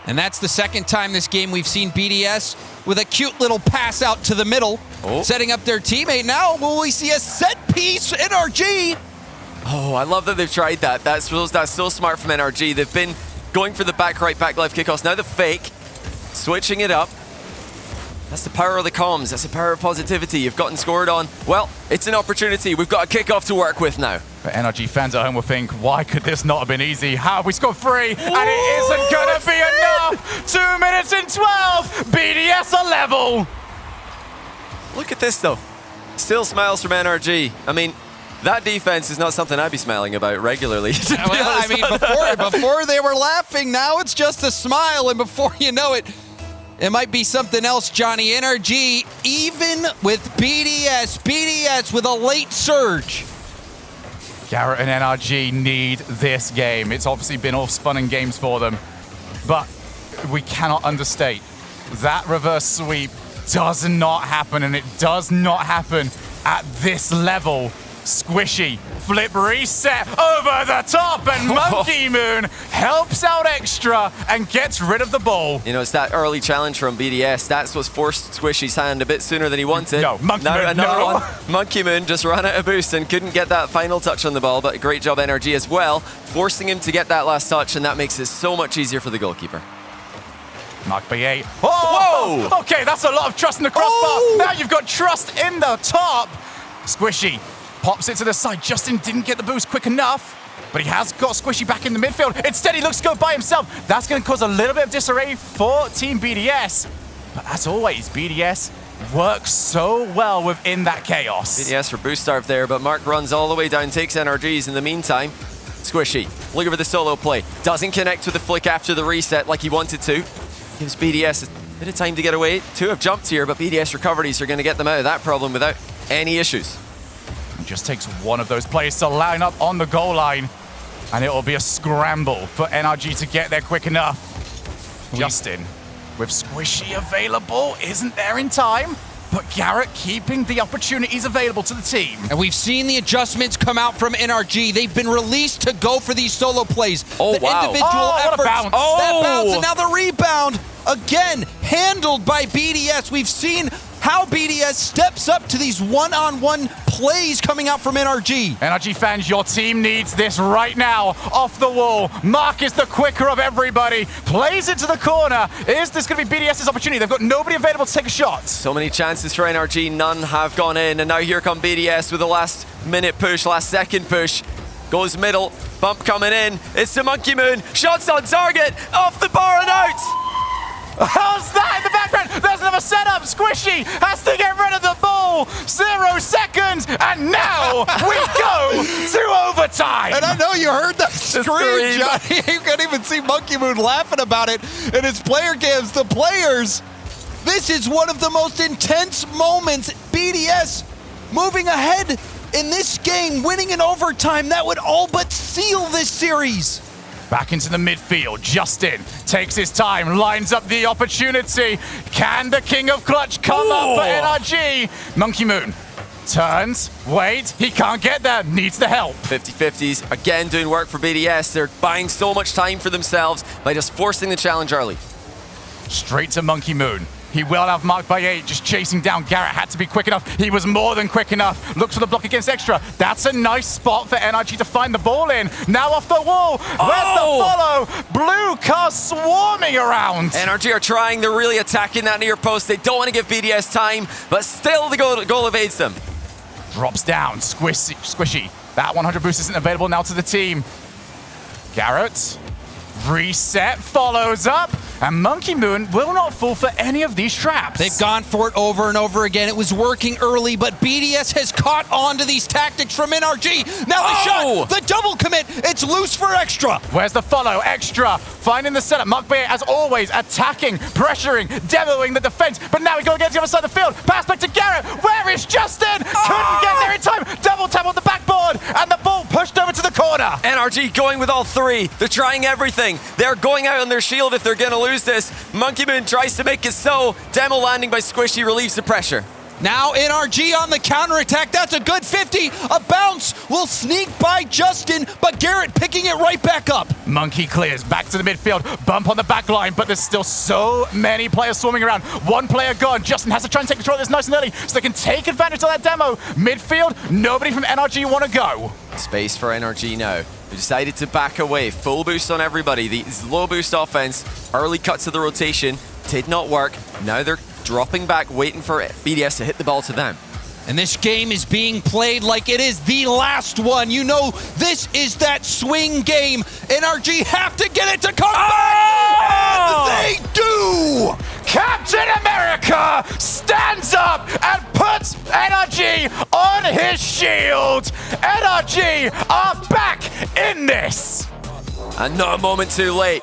And that's the second time this game we've seen BDS with a cute little pass out to the middle, setting up their teammate. Now will we see a set piece NRG? Oh, I love that they've tried that. That's so smart from NRG. They've been going for the back right, back left kickoffs. Now the fake, switching it up. That's the power of the comms. That's the power of positivity. You've gotten scored on. Well, it's an opportunity. We've got a kickoff to work with now. But NRG fans at home will think, why could this not have been easy? How have we scored 3? And it isn't going to be enough. 2 minutes and 12. BDS are level. Look at this, though. Still smiles from NRG. I mean, that defense is not something I'd be smiling about regularly. Well, I mean, before they were laughing, now it's just a smile, and before you know it, it might be something else, Johnny. NRG, even with BDS with a late surge. Garrett and NRG need this game. It's obviously been all fun and games for them, but we cannot understate that reverse sweep does not happen, and it does not happen at this level. Squishy, flip reset over the top, and Monkey Moon helps out Extra and gets rid of the ball. You know, it's that early challenge from BDS. That's what's forced Squishy's hand a bit sooner than he wanted. No, Monkey Moon, another one. Monkey Moon just ran out of boost and couldn't get that final touch on the ball, but a great job NRG as well, forcing him to get that last touch, and that makes it so much easier for the goalkeeper. Mark Baye. Oh! Whoa! Okay, that's a lot of trust in the crossbar. Now you've got trust in the top. Squishy pops it to the side. Justin didn't get the boost quick enough, but he has got Squishy back in the midfield. Instead, he looks to go by himself. That's going to cause a little bit of disarray for Team BDS. But as always, BDS works so well within that chaos. BDS for boost starve there, but Mark runs all the way down, takes NRGs in the meantime. Squishy, looking for the solo play. Doesn't connect with the flick after the reset like he wanted to. Gives BDS a bit of time to get away. 2 have jumped here, but BDS recoveries are going to get them out of that problem without any issues. It just takes one of those players to line up on the goal line, and it will be a scramble for NRG to get there quick enough. Justin, with Squishy available, isn't there in time, but Garrett keeping the opportunities available to the team. And we've seen the adjustments come out from NRG. They've been released to go for these solo plays. Oh, the wow. individual efforts, what a bounce. that bounce, and now the rebound, again, handled by BDS. We've seen how BDS steps up to these one-on-one plays coming out from NRG. NRG fans, your team needs this right now. Off the wall. Mark is the quicker of everybody. Plays into the corner. Is this going to be BDS's opportunity? They've got nobody available to take a shot. So many chances for NRG. None have gone in. And now here come BDS with the last minute push, last second push. Goes middle. Bump coming in. It's the Monkey Moon. Shots on target. Off the bar and out. How's that in the background? There's another setup. Squishy has to get rid of the ball. 0 seconds, and now we go to overtime. And I know you heard that scream, Johnny. You couldn't even see Monkey Moon laughing about it in his player cams. The players, this is one of the most intense moments. BDS moving ahead in this game, winning in overtime. That would all but seal this series. Back into the midfield. Justin takes his time, lines up the opportunity. Can the King of Clutch come up for NRG? Monkey Moon Turns, wait, he can't get there, needs the help. 50-50s, again doing work for BDS. They're buying so much time for themselves by just forcing the challenge early. Straight to Monkey Moon. He will have marked by 8, just chasing down Garrett. Had to be quick enough. He was more than quick enough. Looks for the block against Extra. That's a nice spot for NRG to find the ball in. Now off the wall. Where's the follow? Blue car swarming around. NRG are trying. They're really attacking that near post. They don't want to give BDS time, but still the goal evades them. Drops down. Squishy. That 100 boost isn't available now to the team. Garrett. Reset. Follows up. And Monkey Moon will not fall for any of these traps. They've gone for it over and over again. It was working early, but BDS has caught on to these tactics from NRG. Now the shot, the double commit, it's loose for Extra. Where's the follow? Extra, finding the setup. Mark Bayer, as always, attacking, pressuring, demoing the defense. But now we go against the other side of the field. Pass back to Garrett. Where is Justin? Couldn't get there in time. Double tap on the backboard, and the ball pushed over to the corner. NRG going with all 3. They're trying everything. They're going out on their shield if they're going to lose this. Monkey Moon tries to make it so. Demo landing by Squishy relieves the pressure. Now NRG on the counterattack. That's a good 50. A bounce will sneak by Justin, but Garrett picking it right back up. Monkey clears back to the midfield. Bump on the back line, but there's still so many players swarming around. One player gone. Justin has to try and take control of this nice and early so they can take advantage of that demo. Midfield, nobody from NRG want to go. Space for NRG now. They decided to back away. Full boost on everybody. The low boost offense, early cuts of the rotation, did not work. Now they're dropping back, waiting for BDS to hit the ball to them. And this game is being played like it is the last one. You know, this is that swing game. NRG have to get it to come back. And they do! Captain America stands up and puts NRG on his shield. NRG are back in this. And not a moment too late.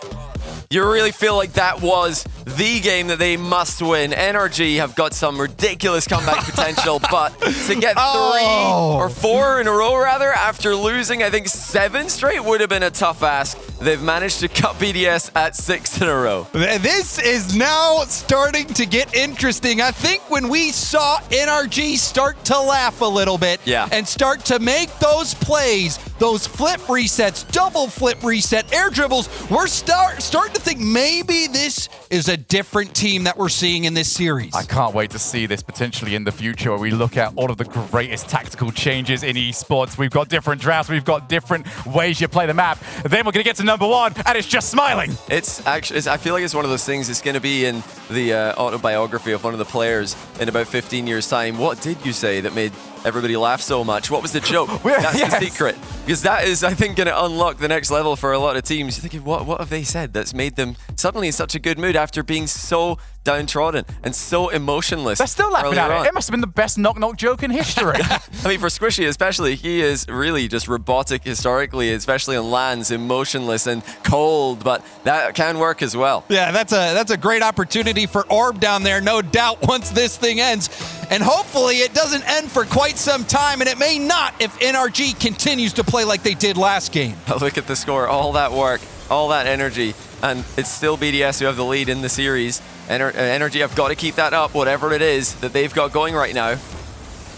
You really feel like that was the game that they must win. NRG have got some ridiculous comeback potential, but to get 3 or 4 in a row, rather, after losing, I think, 7 straight would have been a tough ask. They've managed to cut BDS at 6 in a row. This is now starting to get interesting. I think when we saw NRG start to laugh a little bit and start to make those plays, those flip resets, double flip reset, air dribbles, we're starting to think maybe this is a different team that we're seeing in this series. I can't wait to see this potentially in the future where we look at all of the greatest tactical changes in esports. We've got different drafts, we've got different ways you play the map. Then we're going to get to number 1, and it's just smiling. It's actually, I feel like it's one of those things that's going to be in the autobiography of one of the players in about 15 years' time. What did you say that made everybody laugh so much? What was the joke? That's the secret. Because that is, I think, going to unlock the next level for a lot of teams. You're thinking, what have they said that's made them suddenly in such a good mood after being so downtrodden and so emotionless? They're still laughing at it. It must have been the best knock-knock joke in history. I mean, for Squishy especially, he is really just robotic historically, especially on lands, emotionless and cold, but that can work as well. Yeah, that's a great opportunity for Orb down there, no doubt, once this thing ends. And hopefully it doesn't end for quite some time, and it may not if NRG continues to play like they did last game. But look at the score, all that work, all that energy, and it's still BDS who have the lead in the series. NRG have got to keep that up, whatever it is that they've got going right now.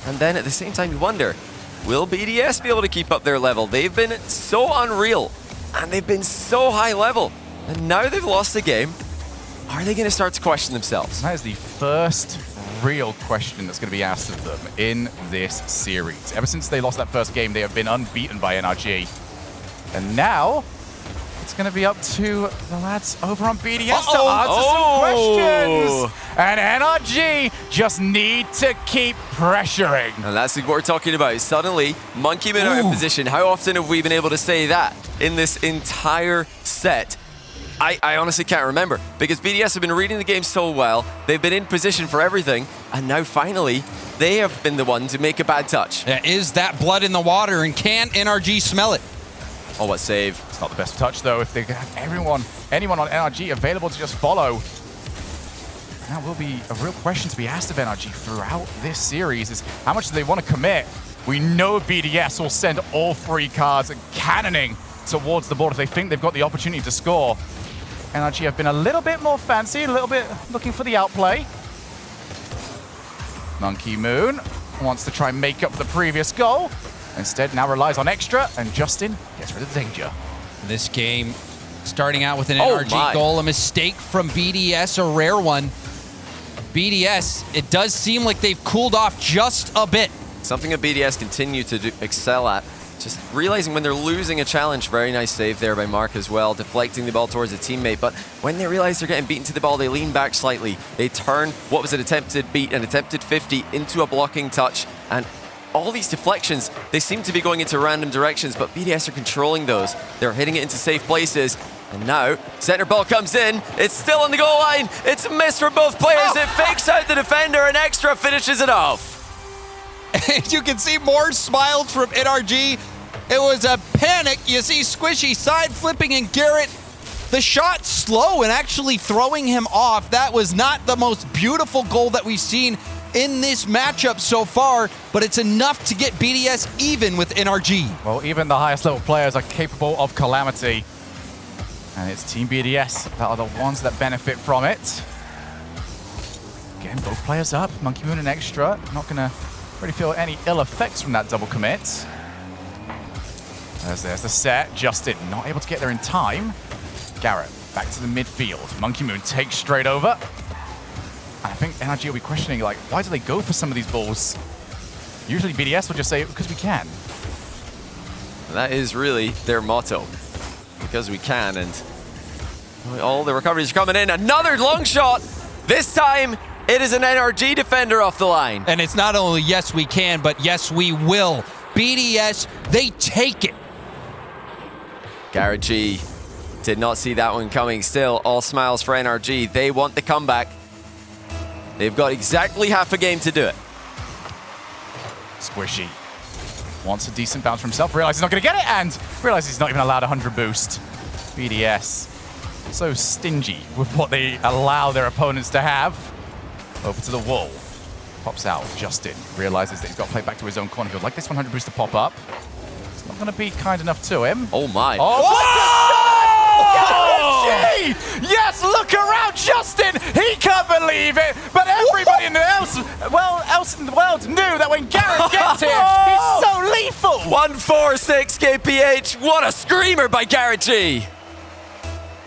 And then at the same time, you wonder, will BDS be able to keep up their level? They've been so unreal, and they've been so high level, and now they've lost the game. Are they going to start to question themselves? That is the first real question that's going to be asked of them in this series. Ever since they lost that first game, they have been unbeaten by NRG. And now, it's going to be up to the lads over on BDS to answer some questions. And NRG just need to keep pressuring. And that's what we're talking about. Suddenly, Monkey Moon out of position. How often have we been able to say that in this entire set? I honestly can't remember, because BDS have been reading the game so well, they've been in position for everything, and now finally, they have been the ones to make a bad touch. Yeah, is that blood in the water, and can NRG smell it? Oh, what save. It's not the best touch, though, if they have anyone on NRG available to just follow. That will be a real question to be asked of NRG throughout this series, is how much do they want to commit? We know BDS will send all 3 cards cannoning towards the board if they think they've got the opportunity to score. NRG have been a little bit more fancy, a little bit looking for the outplay. Monkey Moon wants to try and make up for the previous goal. Instead, now relies on Extra, and Justin gets rid of the danger. This game starting out with an NRG goal, a mistake from BDS, a rare one. BDS, it does seem like they've cooled off just a bit. Something that BDS continue to excel at. Just realizing when they're losing a challenge, very nice save there by Mark as well, deflecting the ball towards a teammate. But when they realize they're getting beaten to the ball, they lean back slightly. They turn what was an attempted beat, an attempted 50, into a blocking touch. And all these deflections, they seem to be going into random directions, but BDS are controlling those. They're hitting it into safe places. And now, center ball comes in. It's still on the goal line. It's a miss for both players. It fakes out the defender, and Extra finishes it off. And you can see more smiles from NRG. It was a panic. You see Squishy side flipping and Garrett, the shot slow and actually throwing him off. That was not the most beautiful goal that we've seen in this matchup so far, but it's enough to get BDS even with NRG. Well, even the highest level players are capable of calamity. And it's Team BDS that are the ones that benefit from it. Again, both players up. Monkey Moon and Extra. Not going to really feel any ill effects from that double commit. There's the set. Justin not able to get there in time. Garrett back to the midfield. Monkey Moon takes straight over. And I think NRG will be questioning, like, why do they go for some of these balls? Usually BDS will just say, because we can. That is really their motto. Because we can, and all the recoveries are coming in. Another long shot. This time, it is an NRG defender off the line. And it's not only yes we can, but yes we will. BDS, they take it. Garrett G did not see that one coming. Still, all smiles for NRG. They want the comeback. They've got exactly half a game to do it. Squishy wants a decent bounce for himself, realizes he's not going to get it, and realizes he's not even allowed 100 boost. BDS, so stingy with what they allow their opponents to have. Over to the wall. Pops out. Justin realizes that he's got to play back to his own corner. He would like this 100 boost to pop up. It's not going to be kind enough to him. Oh my. Oh, Garrett G! Yes, look around, Justin! He can't believe it, but everybody else in the world knew that when Garrett gets here, he's so lethal! 146 KPH. What a screamer by Garrett G!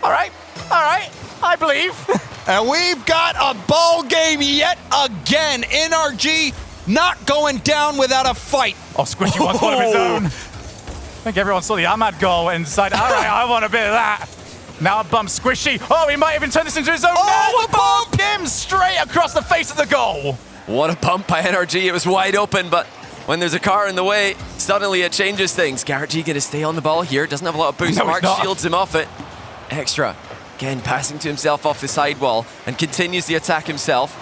All right, I believe. And we've got a ball game yet again. NRG not going down without a fight. Oh, Squishy wants one of his own. I think everyone saw the Ahmad goal and decided, all right, I want a bit of that. Now a bump Squishy. Oh, he might even turn this into his own. Oh, a bump! Him straight across the face of the goal. What a bump by NRG. It was wide open, but when there's a car in the way, suddenly it changes things. Garrett G going to stay on the ball here. Doesn't have a lot of boost. No, Mark shields him off it. Extra. Again, passing to himself off the sidewall and continues the attack himself.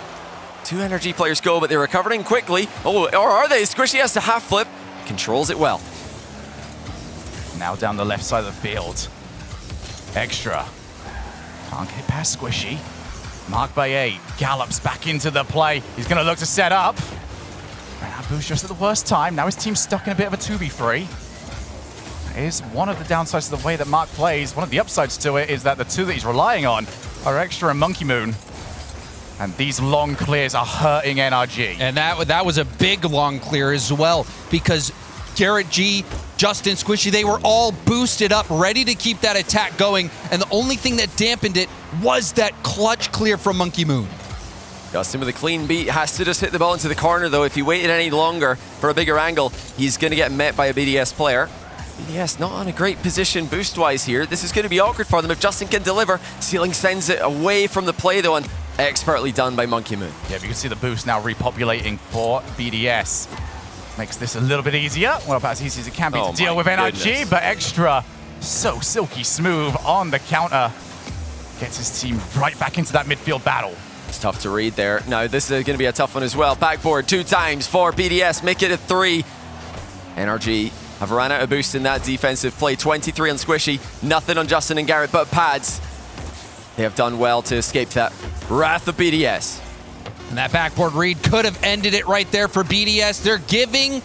Two NRG players go, but they're recovering quickly. Oh, or are they? Squishy has to half flip. Controls it well. Now down the left side of the field. Extra. Can't get past Squishy. Mark by 8. Gallops back into the play. He's going to look to set up. Ran out of boost just at the worst time. Now his team's stuck in a bit of a 2v3. Is one of the downsides of the way that Mark plays. One of the upsides to it is that the two that he's relying on are Extra and Monkey Moon. And these long clears are hurting NRG. And that was a big long clear as well, because Garrett G, Justin, Squishy, they were all boosted up, ready to keep that attack going. And the only thing that dampened it was that clutch clear from Monkey Moon. Justin with a clean beat has to just hit the ball into the corner, though. If he waited any longer for a bigger angle, he's going to get met by a BDS player. BDS not on a great position boost-wise here. This is going to be awkward for them if Justin can deliver. Ceiling sends it away from the play, though, and expertly done by Monkey Moon. Yeah, but you can see the boost now repopulating for BDS. Makes this a little bit easier. Well, about as easy as it can be to deal with NRG, but Extra so silky smooth on the counter. Gets his team right back into that midfield battle. It's tough to read there. Now, this is going to be a tough one as well. Backboard 2 times for BDS. Make it a 3. NRG have run out of boost in that defensive play. 23 on Squishy. Nothing on Justin and Garrett, but pads. They have done well to escape that wrath of BDS. And that backboard read could have ended it right there for BDS. They're giving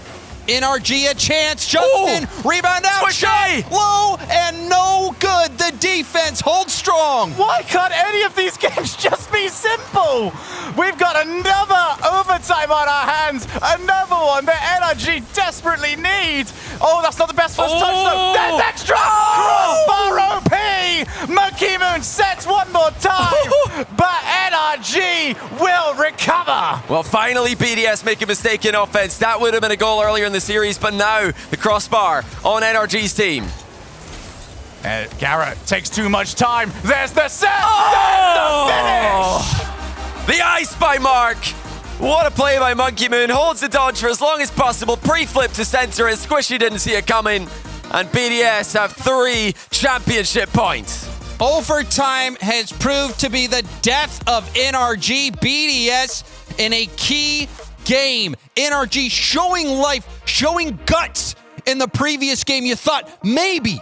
NRG a chance. Justin, rebound out. Shot low and no good. The defense holds strong. Why can't any of these games just be simple? We've got another overtime on our hands. Another one that NRG desperately needs. Oh, that's not the best first touch though. There's extra. Crossbar OP. Monkey Moon sets one more time. But NRG will recover. Well, finally BDS make a mistake in offense. That would have been a goal earlier in the series, but now the crossbar on NRG's team. Garrett takes too much time. There's the set. Oh! There's the finish. The ice by Mark. What a play by Monkey Moon. Holds the dodge for as long as possible. Pre-flip to center and Squishy didn't see it coming. And BDS have 3 championship points. Overtime has proved to be the death of NRG. BDS in a key game. NRG showing life, showing guts in the previous game. You thought maybe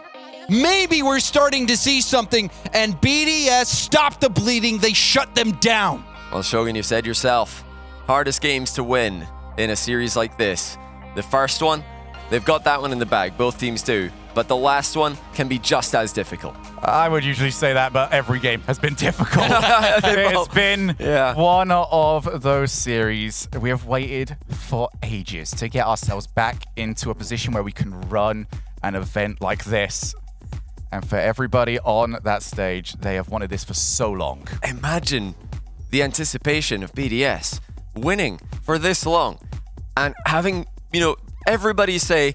we're starting to see something, and BDS stopped the bleeding. They shut them down. Well, Shogun, you've said yourself, hardest games to win in a series like this. The first one, they've got that one in the bag. Both teams do. But the last one can be just as difficult. I would usually say that, but every game has been difficult. It's been one of those series. We have waited for ages to get ourselves back into a position where we can run an event like this. And for everybody on that stage, they have wanted this for so long. Imagine the anticipation of BDS winning for this long and having, everybody say,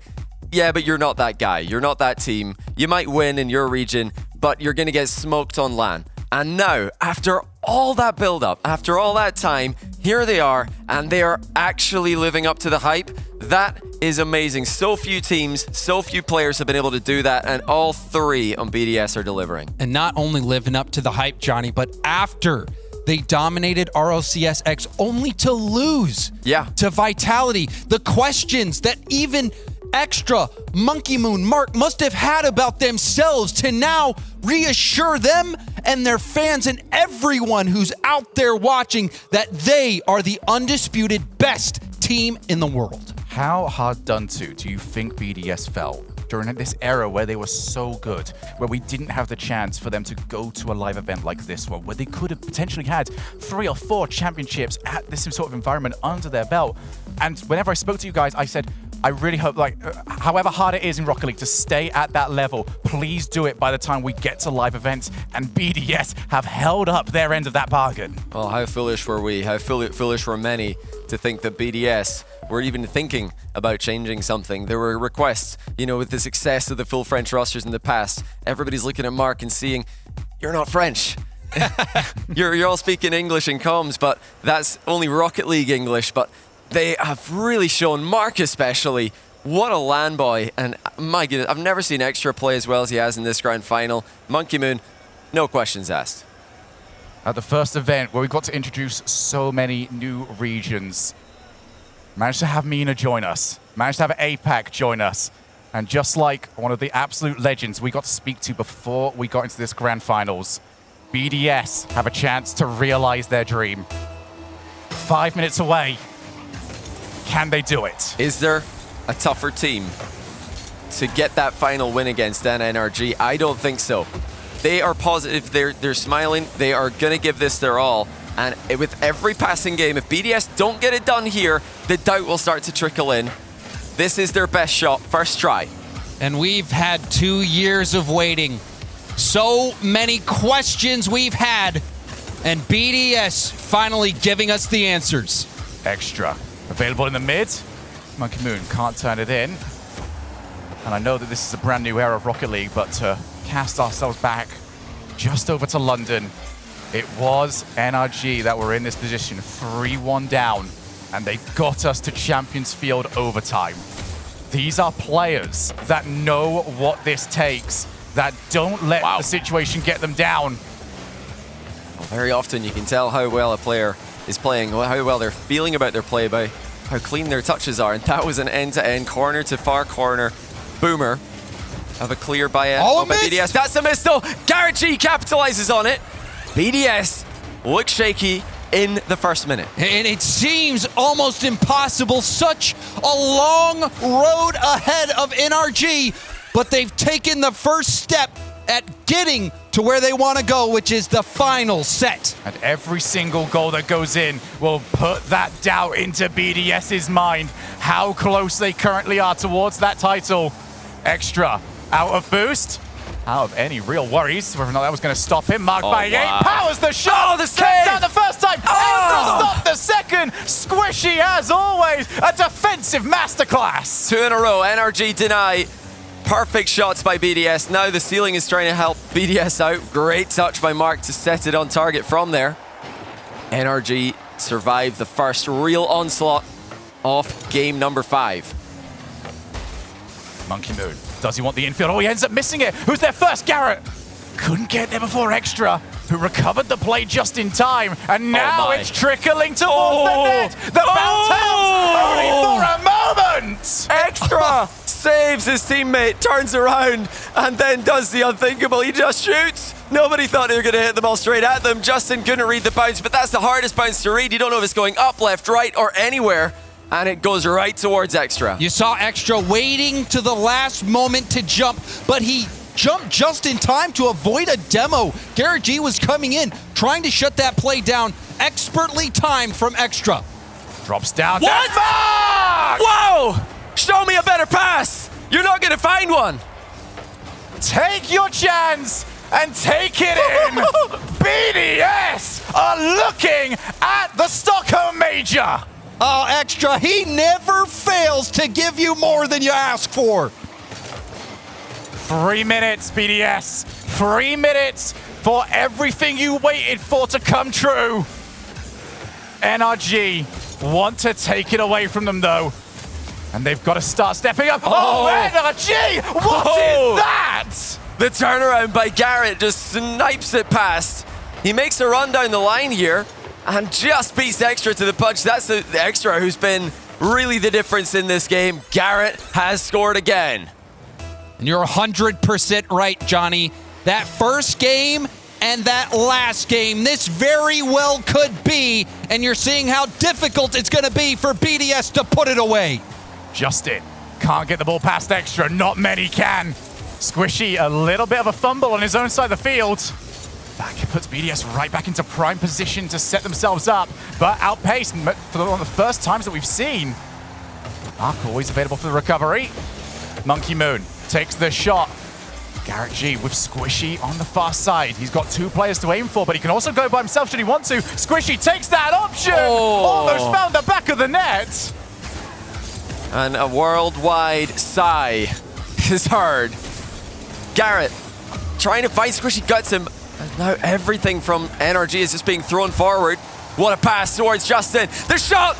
yeah, but you're not that guy. You're not that team. You might win in your region, but you're going to get smoked on LAN. And now, after all that build-up, after all that time, here they are, and they are actually living up to the hype. That is amazing. So few teams, so few players have been able to do that, and all 3 on BDS are delivering. And not only living up to the hype, Johnny, but after they dominated RLCS X only to lose to Vitality. The questions that even extra Monkey Moon Mark must have had about themselves to now reassure them and their fans and everyone who's out there watching that they are the undisputed best team in the world. How hard done to do you think BDS felt during this era where they were so good, where we didn't have the chance for them to go to a live event like this one, where they could have potentially had 3 or 4 championships at this sort of environment under their belt? And whenever I spoke to you guys, I said, I really hope, however hard it is in Rocket League to stay at that level, please do it by the time we get to live events. And BDS have held up their end of that bargain. Well, how foolish were we? How foolish were many to think that BDS were even thinking about changing something. There were requests, with the success of the full French rosters in the past. Everybody's looking at Mark and seeing, you're not French. you're all speaking English in comms, but that's only Rocket League English. But they have really shown, Mark especially, what a LAN boy. And my goodness, I've never seen Extra play as well as he has in this grand final. Monkey Moon, no questions asked. At the first event where we got to introduce so many new regions, managed to have MENA join us, managed to have APAC join us. And just like one of the absolute legends we got to speak to before we got into this grand finals, BDS have a chance to realize their dream. 5 minutes away. Can they do it? Is there a tougher team to get that final win against than NRG? I don't think so. They are positive. They're smiling. They are going to give this their all. And with every passing game, if BDS don't get it done here, the doubt will start to trickle in. This is their best shot, first try. And we've had 2 years of waiting. So many questions we've had. And BDS finally giving us the answers. Extra. Available in the mid. Monkey Moon can't turn it in. And I know that this is a brand new era of Rocket League, but to cast ourselves back just over to London, it was NRG that were in this position, 3-1 down, and they got us to Champions Field overtime. These are players that know what this takes, that don't let the situation get them down. Well, very often you can tell how well a player is playing, how well they're feeling about their play by how clean their touches are. And that was an end-to-end, corner to far corner. Boomer of a clear by BDS. That's a miss though. Garrett G capitalizes on it. BDS look shaky. in the first minute. And it seems almost impossible. Such a long road ahead of NRG, but they've taken the first step at getting to where they want to go, which is the final set. And every single goal that goes in will put that doubt into BDS's mind, how close they currently are towards that title. Extra out of boost, out of any real worries, whether or not that was going to stop him. Marked by 8, powers the shot, the save! Out the first time, able to stop the second. Squishy, as always, a defensive masterclass. 2 in a row, NRG deny. Perfect shots by BDS. Now the ceiling is trying to help BDS out. Great touch by Mark to set it on target from there. NRG survived the first real onslaught of game number 5. Monkey Moon, does he want the infield? Oh, he ends up missing it. Who's there first? Garrett. Couldn't get there before Extra, who recovered the play just in time. And now it's trickling towards the net. The bounce out, only for a moment. Extra saves his teammate, turns around, and then does the unthinkable. He just shoots. Nobody thought they were going to hit the ball straight at them. Justin couldn't read the bounce, but that's the hardest bounce to read. You don't know if it's going up, left, right, or anywhere. And it goes right towards Extra. You saw Extra waiting to the last moment to jump, but he jumped just in time to avoid a demo. Garrett G was coming in, trying to shut that play down. Expertly timed from Extra. Drops down. What? Whoa! Show me a better pass. You're not going to find one. Take your chance and take it in. BDS are looking at the Stockholm Major. Oh, Extra, he never fails to give you more than you ask for. 3 minutes, BDS. 3 minutes for everything you waited for to come true. NRG want to take it away from them, though. And they've got to start stepping up. Oh, NRG! What is that? The turnaround by Garrett just snipes it past. He makes a run down the line here and just beats Extra to the punch. That's the Extra who's been really the difference in this game. Garrett has scored again. And you're 100% right, Johnny. That first game and that last game, this very well could be, and you're seeing how difficult it's going to be for BDS to put it away. Justin can't get the ball past Extra. Not many can. Squishy, a little bit of a fumble on his own side of the field. That puts BDS right back into prime position to set themselves up, but outpaced for one of the first times that we've seen. Mark always available for the recovery. Monkey Moon takes the shot. Garrett G with Squishy on the far side. He's got 2 players to aim for, but he can also go by himself should he want to. Squishy takes that option. Almost found the back of the net. And a worldwide sigh is heard. Garrett trying to fight Squishy, guts him. And now everything from NRG is just being thrown forward. What a pass towards Justin. The shot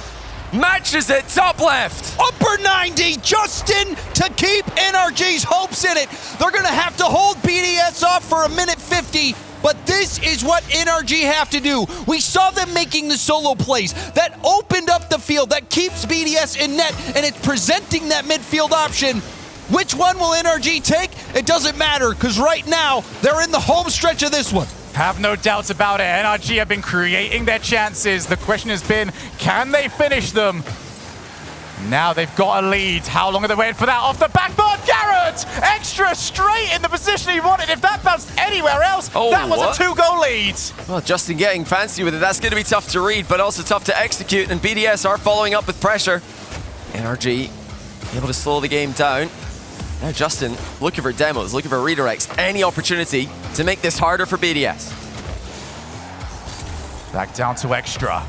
matches it, top left. Upper 90, Justin to keep NRG's hopes in it. They're going to have to hold BDS off for 1:50. But this is what NRG have to do. We saw them making the solo plays. That opened up the field. That keeps BDS in net, and it's presenting that midfield option. Which one will NRG take? It doesn't matter, because right now, they're in the home stretch of this one. Have no doubts about it. NRG have been creating their chances. The question has been, can they finish them? Now they've got a lead. How long are they waiting for that? Off the backboard, Garrett! Extra straight in the position he wanted. If that bounced anywhere else, that was a 2-goal lead. Well, Justin getting fancy with it. That's going to be tough to read, but also tough to execute. And BDS are following up with pressure. NRG able to slow the game down. Now Justin looking for demos, looking for redirects. Any opportunity to make this harder for BDS. Back down to Extra.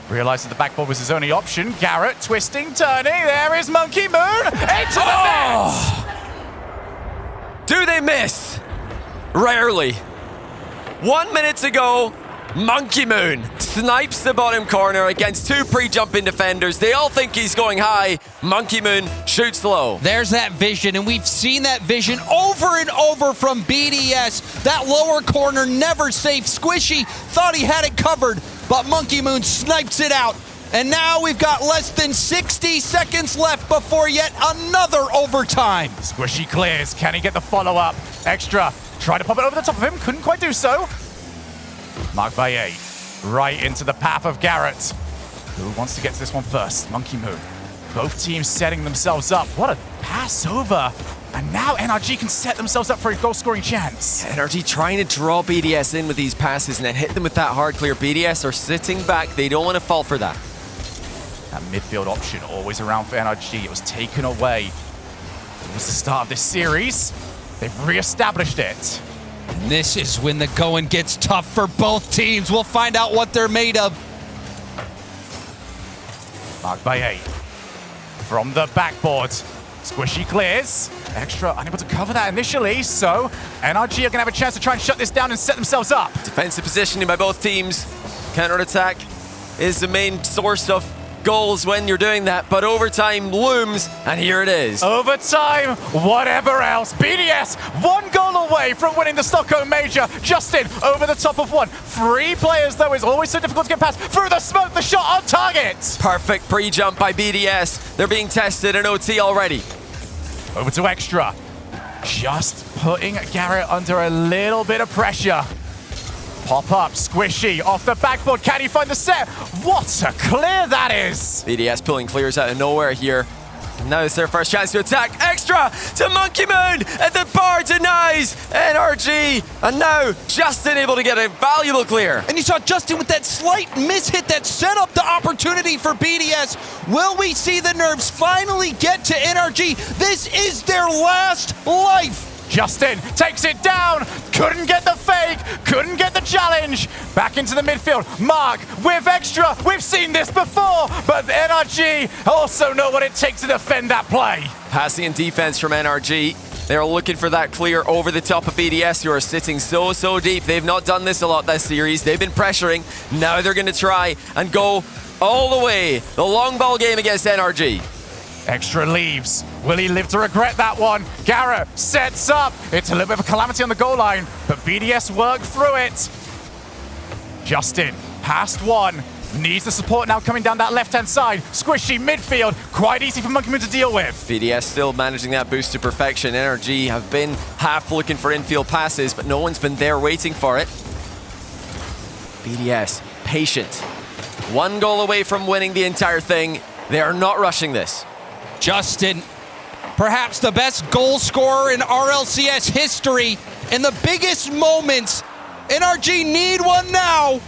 Realized that the backboard was his only option. Garrett twisting, turning. There is Monkey Moon into the net. Do they miss? Rarely. 1 minute to go. Monkey Moon snipes the bottom corner against 2 pre-jumping defenders. They all think he's going high. Monkey Moon shoots low. There's that vision, and we've seen that vision over and over from BDS. That lower corner never safe. Squishy thought he had it covered, but Monkey Moon snipes it out. And now we've got less than 60 seconds left before yet another overtime. Squishy clears. Can he get the follow-up? Extra tried to pop it over the top of him. Couldn't quite do so. Marked by 8. right into the path of Garrett. Who wants to get to this one first? Monkey Moon. Both teams setting themselves up. What a pass over. And now NRG can set themselves up for a goal-scoring chance. NRG trying to draw BDS in with these passes and then hit them with that hard clear. BDS are sitting back. They don't want to fall for that. That midfield option always around for NRG. It was taken away. It was the start of this series. They've re-established it. And this is when the going gets tough for both teams. We'll find out what they're made of. Marked by 8. From the backboard. Squishy clears. Extra unable to cover that initially, so NRG are going to have a chance to try and shut this down and set themselves up. Defensive positioning by both teams. Counter-attack is the main source of goals when you're doing that, but overtime looms, and here it is. Overtime, whatever else. BDS, 1 goal away from winning the Stockholm Major. Justin, over the top of 1. 3 players, though, is always so difficult to get past. Through the smoke, the shot on target. Perfect pre-jump by BDS. They're being tested in OT already. Over to Extra. Just putting Garrett under a little bit of pressure. Pop up, Squishy, off the backboard. Can he find the set? What a clear that is! BDS pulling clears out of nowhere here. And now it's their first chance to attack. Extra to Monkey Moon, and the bar denies NRG. And now Justin able to get a valuable clear. And you saw Justin with that slight mishit that set up the opportunity for BDS. Will we see the nerves finally get to NRG? This is their last life. Justin takes it down, couldn't get the fake, couldn't get the challenge. Back into the midfield, Mark with Extra. We've seen this before, but NRG also know what it takes to defend that play. Passing and defense from NRG. They're looking for that clear over the top of BDS, who are sitting so deep. They've not done this a lot this series. They've been pressuring. Now they're going to try and go all the way. The long ball game against NRG. Extra leaves. Will he live to regret that one? Garrett sets up. It's a little bit of a calamity on the goal line, but BDS worked through it. Justin, past 1. Needs the support now coming down that left-hand side. Squishy midfield. Quite easy for Monkey Moon to deal with. BDS still managing that boost to perfection. NRG have been half looking for infield passes, but no one's been there waiting for it. BDS, patient. 1 goal away from winning the entire thing. They are not rushing this. Justin, perhaps the best goal scorer in RLCS history. In the biggest moments, NRG need one now.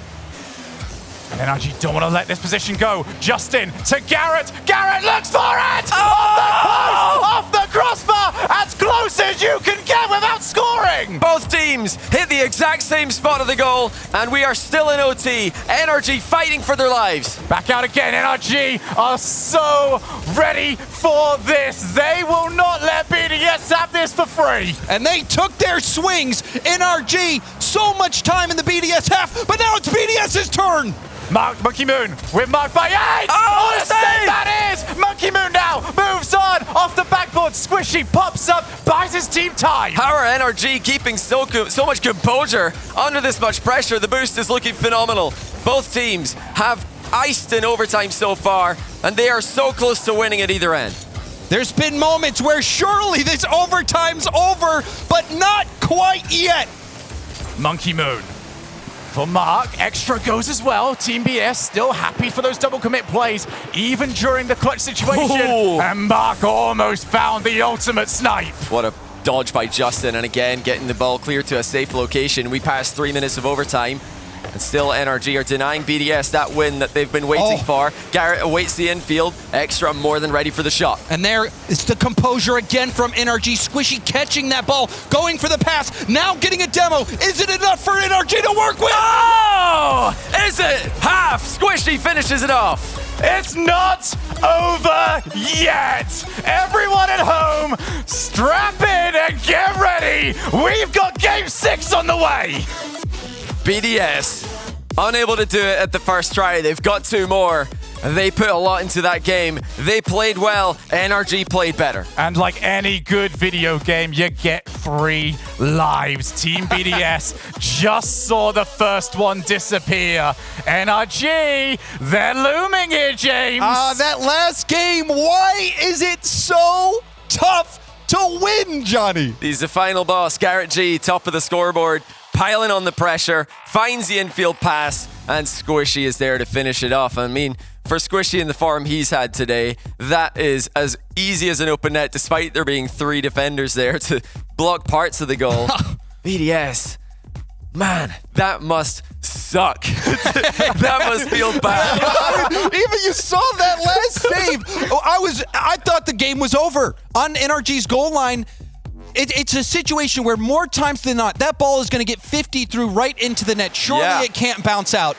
And NRG don't want to let this position go. Justin to Garrett. Garrett looks for it! Oh! Off the crossbar! As close as you can get without scoring! Both teams hit the exact same spot of the goal, and we are still in OT. NRG fighting for their lives. Back out again. NRG are so ready for this. They will not let BDS have this for free. And they took their swings. NRG, so much time in the BDS half, but now it's BDS's turn. Monkey Moon with marked by 8! Oh, what a save that is! Monkey Moon now moves on off the backboard. Squishy pops up, buys his team time. How are NRG keeping so much composure under this much pressure? The boost is looking phenomenal. Both teams have iced in overtime so far, and they are so close to winning at either end. There's been moments where surely this overtime's over, but not quite yet. Monkey Moon. For Mark, Extra goes as well. Team BS still happy for those double commit plays, even during the clutch situation. Ooh. And Mark almost found the ultimate snipe. What a dodge by Justin, and again, getting the ball clear to a safe location. We passed 3 minutes of overtime, and still NRG are denying BDS that win that they've been waiting for. Garrett awaits the infield. Extra more than ready for the shot. And there is the composure again from NRG. Squishy catching that ball, going for the pass, now getting a demo. Is it enough for NRG to work with? Oh! Is it? Half! Squishy finishes it off. It's not over yet. Everyone at home, strap in and get ready. We've got game 6 on the way. BDS, unable to do it at the first try. They've got 2 more. They put a lot into that game. They played well. NRG played better. And like any good video game, you get 3 lives. Team BDS just saw the first one disappear. NRG, they're looming here, James. That last game, why is it so tough to win, Johnny? He's the final boss. Garrett G, top of the scoreboard. piling on the pressure, finds the infield pass, and Squishy is there to finish it off. I mean, for Squishy in the form he's had today, that is as easy as an open net, despite there being 3 defenders there to block parts of the goal. BDS, man, that must suck. That must feel bad. Even you saw that last save. I thought the game was over on NRG's goal line. It's a situation where more times than not, that ball is going to get 50 through right into the net. Surely it can't bounce out.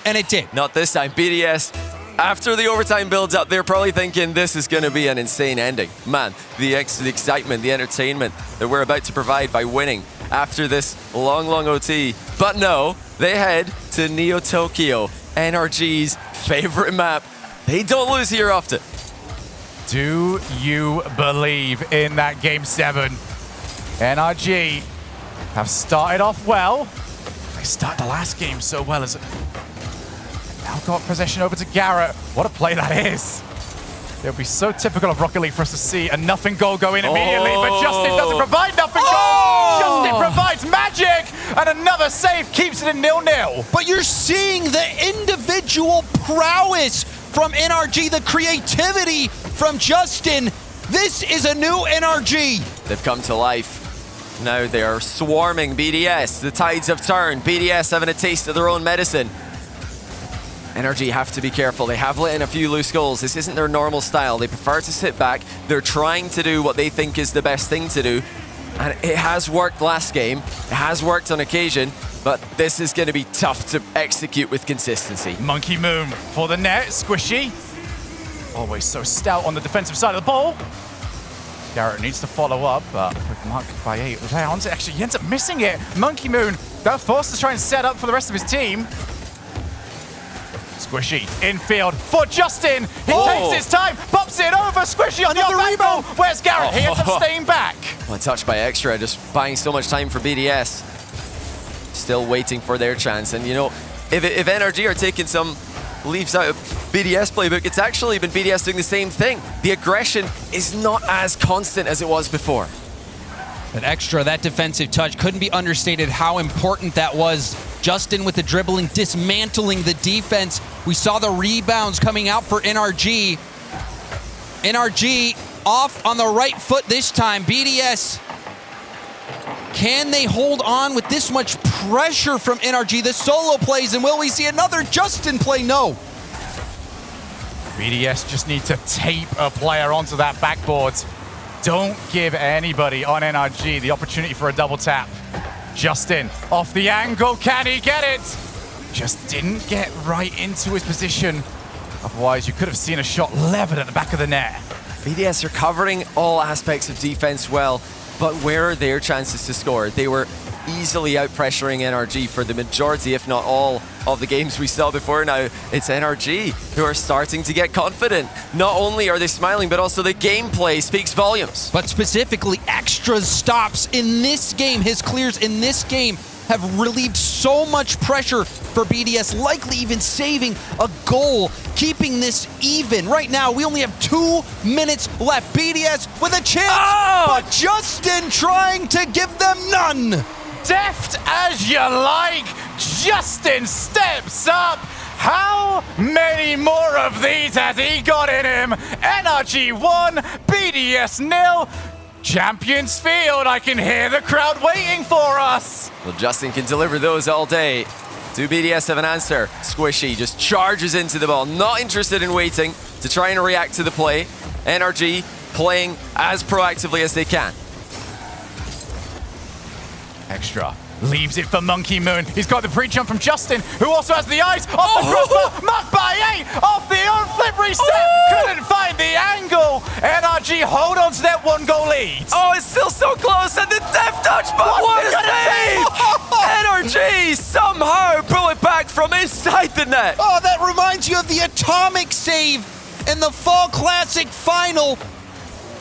And it did. Not this time. BDS, after the overtime builds up, they're probably thinking this is going to be an insane ending. Man, the excitement, the entertainment that we're about to provide by winning after this long OT. But no, they head to Neo Tokyo, NRG's favorite map. They don't lose here often. Do you believe in that Game 7? NRG have started off well. They started the last game so well as now got possession over to Garrett. What a play that is. It would be so typical of Rocket League for us to see a nothing goal go in immediately, but Justin doesn't provide nothing goal. Justin provides magic, and another save keeps it in 0-0. But you're seeing the individual prowess from NRG, the creativity from Justin. This is a new NRG. They've come to life. Now they are swarming BDS. The tides have turned. BDS having a taste of their own medicine. NRG have to be careful. They have let in a few loose goals. This isn't their normal style. They prefer to sit back. They're trying to do what they think is the best thing to do. And it has worked last game. It has worked on occasion. But this is going to be tough to execute with consistency. Monkey Moon for the net. Squishy. Always so stout on the defensive side of the ball. Garrett needs to follow up, but with Mark by 8 rounds, actually he ends up missing it. Monkey Moon, they're forced to try and set up for the rest of his team. Squishy, infield for Justin. He takes his time, pops it over. Squishy on the rebound. Where's Garrett? He ends up staying back. One touch by Extra, just buying so much time for BDS. Still waiting for their chance. And you know, if NRG are taking some leaves out of BDS playbook, it's actually been BDS doing the same thing. The aggression is not as constant as it was before. But Extra, that defensive touch, couldn't be understated how important that was. Justin with the dribbling, dismantling the defense. We saw the rebounds coming out for NRG. NRG off on the right foot this time. BDS, can they hold on with this much pressure from NRG? The solo plays, and will we see another Justin play? No. BDS just need to tape a player onto that backboard. Don't give anybody on NRG the opportunity for a double tap. Justin off the angle, can he get it? Just didn't get right into his position. Otherwise, you could have seen a shot levered at the back of the net. BDS are covering all aspects of defense well, but where are their chances to score? They were easily out-pressuring NRG for the majority, if not all, of the games we saw before. Now it's NRG who are starting to get confident. Not only are they smiling, but also the gameplay speaks volumes. But specifically, Extra's stops in this game, his clears in this game, have relieved so much pressure for BDS, likely even saving a goal, keeping this even. Right now, we only have 2 minutes left. BDS with a chance, but Justin trying to give them none. Deft as you like, Justin steps up. How many more of these has he got in him? NRG 1, BDS 0. Champions Field, I can hear the crowd waiting for us. Well, Justin can deliver those all day. Do BDS have an answer? Squishy just charges into the ball, not interested in waiting to try and react to the play. NRG playing as proactively as they can. Extra leaves it for Monkey Moon. He's got the pre-jump from Justin, who also has the eyes off the crossbar. Marked by 8 off the on-flip reset. Couldn't find the angle. NRG hold on to that 1-goal lead. Oh, it's still so close, and the deft touch, but what a save! NRG somehow pull it back from inside the net. Oh, that reminds you of the atomic save in the Fall Classic final.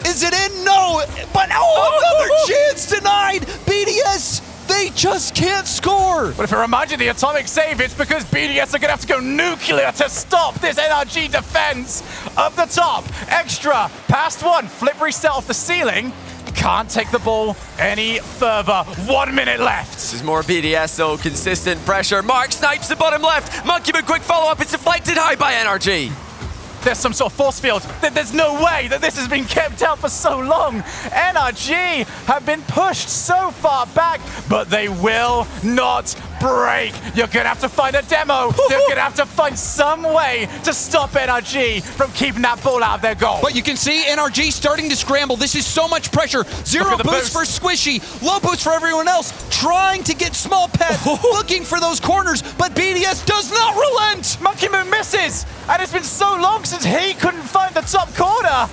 Is it in? No, but another chance denied. BDS, they just can't score. But if it reminds you of the atomic save, it's because BDS are going to have to go nuclear to stop this NRG defense. Up the top, Extra, past 1, flip reset off the ceiling. can't take the ball any further. 1 minute left. This is more BDS, so consistent pressure. Mark snipes the bottom left. Monkey Moon, quick follow-up. It's deflected high by NRG. There's some sort of force field. There's no way that this has been kept out for so long. NRG have been pushed so far back, but they will not break. You're going to have to find a demo. You're going to have to find some way to stop NRG from keeping that ball out of their goal. But you can see NRG starting to scramble. This is so much pressure. Zero boost for Squishy, low boost for everyone else, trying to get small pet, looking for those corners, but BDS does not relent. Monkey Moon misses, and it's been so long since he couldn't find the top corner.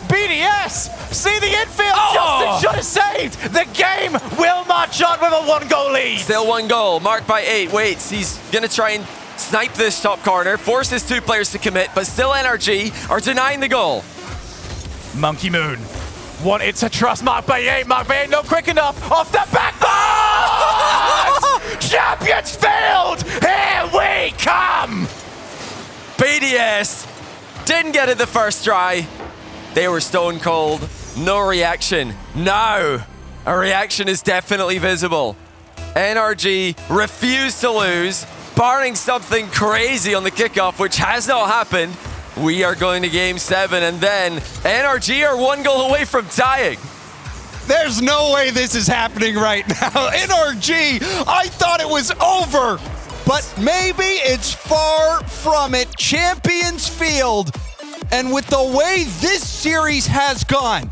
BDS, see the infield, Justin should have saved. The game will march on with a 1-goal lead. Still 1 goal, marked by 8, waits. He's gonna try and snipe this top corner, forces 2 players to commit, but still NRG are denying the goal. Monkey Moon wanted to trust Mark by 8, not quick enough, off the back. Champions Field, here we come. BDS didn't get it the first try. They were stone cold. No reaction. Now, a reaction is definitely visible. NRG refused to lose, barring something crazy on the kickoff, which has not happened. We are going to game 7, and then NRG are 1 goal away from tying. There's no way this is happening right now. NRG, I thought it was over, but maybe it's far from it. Champions Field. And with the way this series has gone,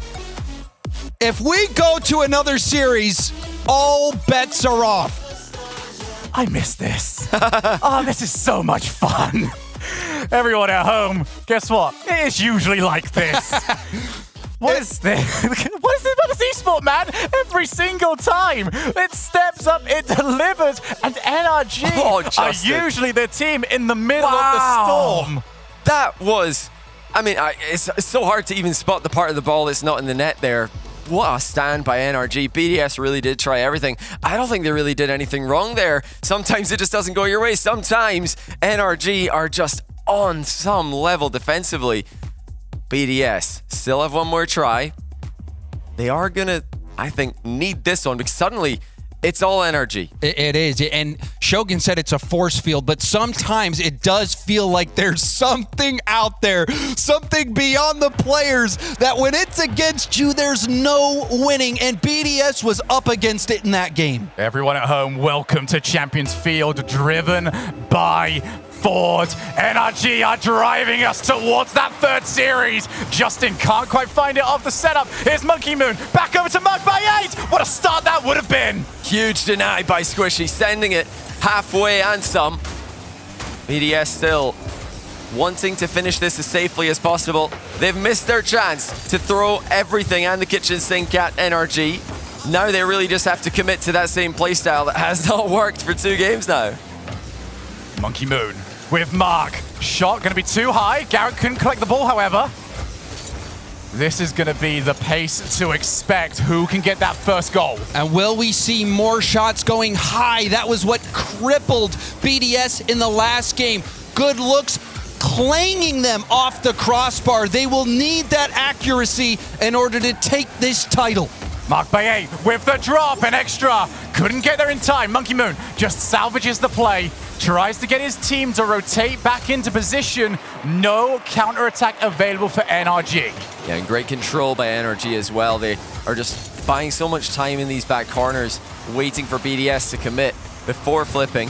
if we go to another series, all bets are off. I miss this. Oh, this is so much fun. Everyone at home, guess what? It is usually like this. What is this? What is this about this esport, man? Every single time it steps up, it delivers, and NRG are usually the team in the middle of the storm. That was... I mean, it's so hard to even spot the part of the ball that's not in the net there. What a stand by NRG. BDS really did try everything. I don't think they really did anything wrong there. Sometimes it just doesn't go your way. Sometimes NRG are just on some level defensively. BDS still have 1 more try. They are gonna, I think, need this one because suddenly it's all NRG. It is, and Shogun said it's a force field, but sometimes it does feel like there's something out there, something beyond the players, that when it's against you, there's no winning, and BDS was up against it in that game. Everyone at home, welcome to Champions Field, driven by Ford. NRG are driving us towards that 3rd series. Justin can't quite find it off the setup. Here's Monkey Moon, back over to Mark by 8. What a start that would have been. Huge deny by Squishy, sending it halfway and some. BDS still wanting to finish this as safely as possible. They've missed their chance to throw everything and the kitchen sink at NRG. Now they really just have to commit to that same playstyle that has not worked for 2 games now. Monkey Moon with Mark. Shot going to be too high. Garrett couldn't collect the ball, however. This is going to be the pace to expect. Who can get that first goal? And will we see more shots going high? That was what crippled BDS in the last game. Good looks, clanging them off the crossbar. They will need that accuracy in order to take this title. Mark by 8 with the drop and extra. Couldn't get there in time. Monkey Moon just salvages the play. Tries to get his team to rotate back into position. No counterattack available for NRG. Yeah, and great control by NRG as well. They are just buying so much time in these back corners, waiting for BDS to commit before flipping.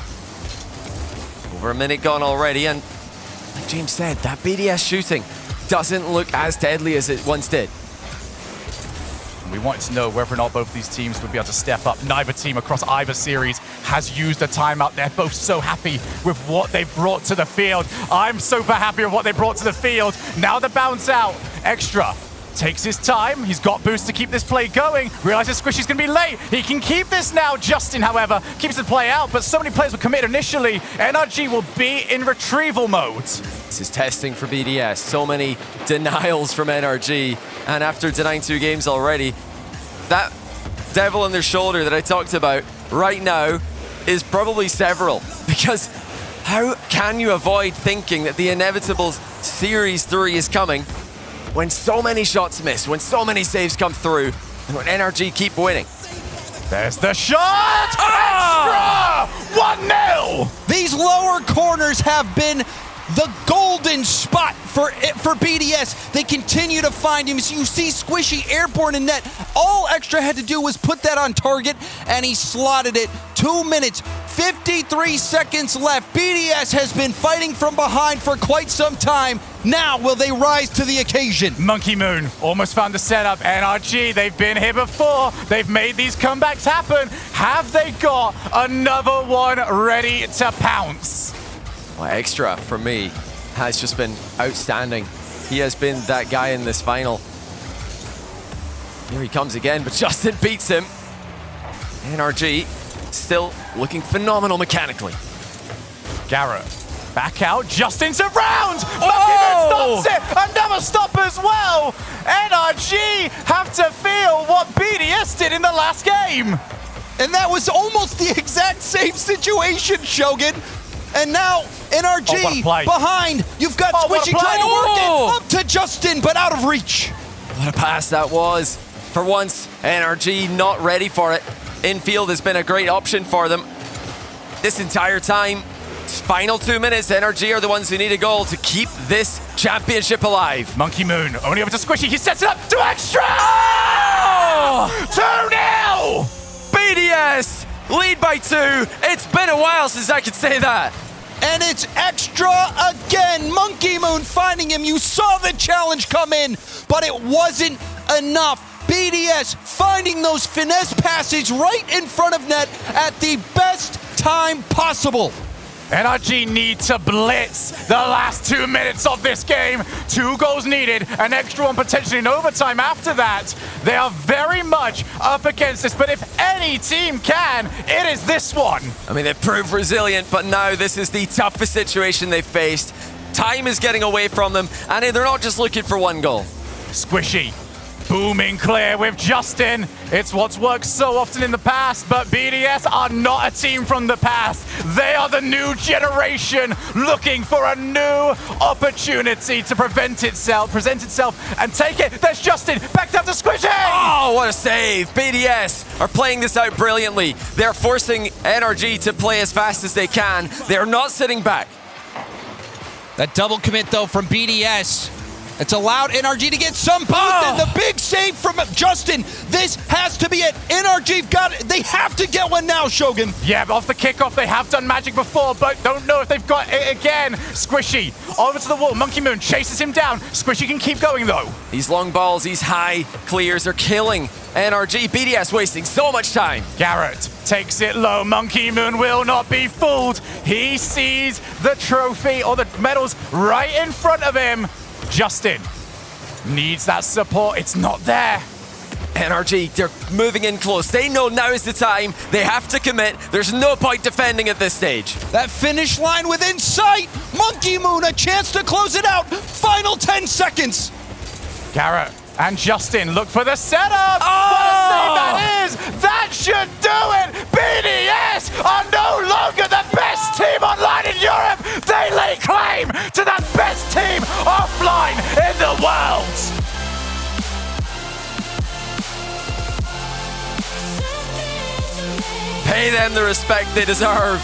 Over a minute gone already, and like James said, that BDS shooting doesn't look as deadly as it once did. We wanted to know whether or not both of these teams would be able to step up. Neither team across either series has used a timeout. They're both so happy with what they've brought to the field. I'm super happy with what they brought to the field. Now the bounce out. Extra takes his time. He's got boost to keep this play going. Realizes Squishy's going to be late. He can keep this now. Justin, however, keeps the play out, but so many players will commit initially. NRG will be in retrieval mode. This is testing for BDS. So many denials from NRG. And after denying 2 games already, that devil on their shoulder that I talked about right now is probably several. Because how can you avoid thinking that the inevitable Series 3 is coming when so many shots miss, when so many saves come through, When NRG keep winning. There's the shot! Extra! 1-0! These lower corners have been the golden spot for BDS. They continue to find him. So you see Squishy airborne in net. All Extra had to do was put that on target, and he slotted it. 2 minutes, 53 seconds left. BDS has been fighting from behind for quite some time. Now will they rise to the occasion? Monkey Moon almost found the setup. NRG, they've been here before. They've made these comebacks happen. Have they got another one ready to pounce? Well, Extra, for me, has just been outstanding. He has been that guy in this final. Here he comes again, but Justin beats him. NRG still looking phenomenal mechanically. Garrett, back out. Justin surrounds! Monkey Moon stops it! Another stop as well! NRG have to feel what BDS did in the last game. And that was almost the exact same situation, Shogun. And now NRG behind. You've got Squishy trying to work it up to Justin, but out of reach. What a pass that was. For once, NRG not ready for it. Infield has been a great option for them this entire time. Final 2 minutes, NRG are the ones who need a goal to keep this championship alive. Monkey Moon only over to Squishy. He sets it up to Extra! Oh! 2-0! BDS lead by 2. It's been a while since I could say that. And it's Extra again. Monkey Moon finding him. You saw the challenge come in, but it wasn't enough. BDS finding those finesse passes right in front of net at the best time possible. NRG need to blitz the last 2 minutes of this game. 2 goals needed, an extra one potentially in overtime after that. They are very much up against this, but if any team can, it is this one. I mean, they've proved resilient, but now this is the toughest situation they've faced. Time is getting away from them, and they're not just looking for one goal. Squishy. Booming clear with Justin. It's what's worked so often in the past, but BDS are not a team from the past. They are the new generation looking for a new opportunity to present itself and take it. There's Justin, back down to Squishy! Oh, what a save. BDS are playing this out brilliantly. They're forcing NRG to play as fast as they can. They're not sitting back. That double commit, though, from BDS. It's allowed NRG to get some boost, and the big save from Justin. This has to be it. NRG got it. They have to get one now, Shogun. Yeah, but off the kickoff, they have done magic before, but don't know if they've got it again. Squishy, over to the wall. Monkey Moon chases him down. Squishy can keep going, though. These long balls, these high clears are killing NRG. BDS wasting so much time. Garrett takes it low. Monkey Moon will not be fooled. He sees the trophy or the medals right in front of him. Justin needs that support. It's not there. NRG, they're moving in close. They know now is the time. They have to commit. There's no point defending at this stage. That finish line within sight. Monkey Moon, a chance to close it out. Final 10 seconds. Garrett and Justin look for the setup. What a save that is. That should do it. BDS are no longer the best team online in Europe. They lay claim to the best team offline in the world. Pay them the respect they deserve.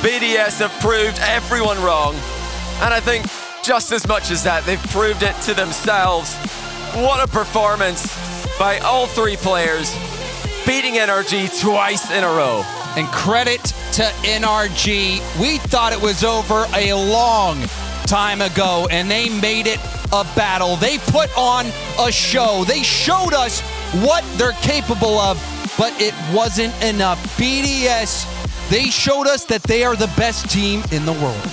BDS have proved everyone wrong. And I think just as much as that, they've proved it to themselves. What a performance by all 3 players, beating NRG twice in a row. And credit to NRG. We thought it was over a long time ago, and they made it a battle. They put on a show. They showed us what they're capable of, but it wasn't enough. BDS, they showed us that they are the best team in the world.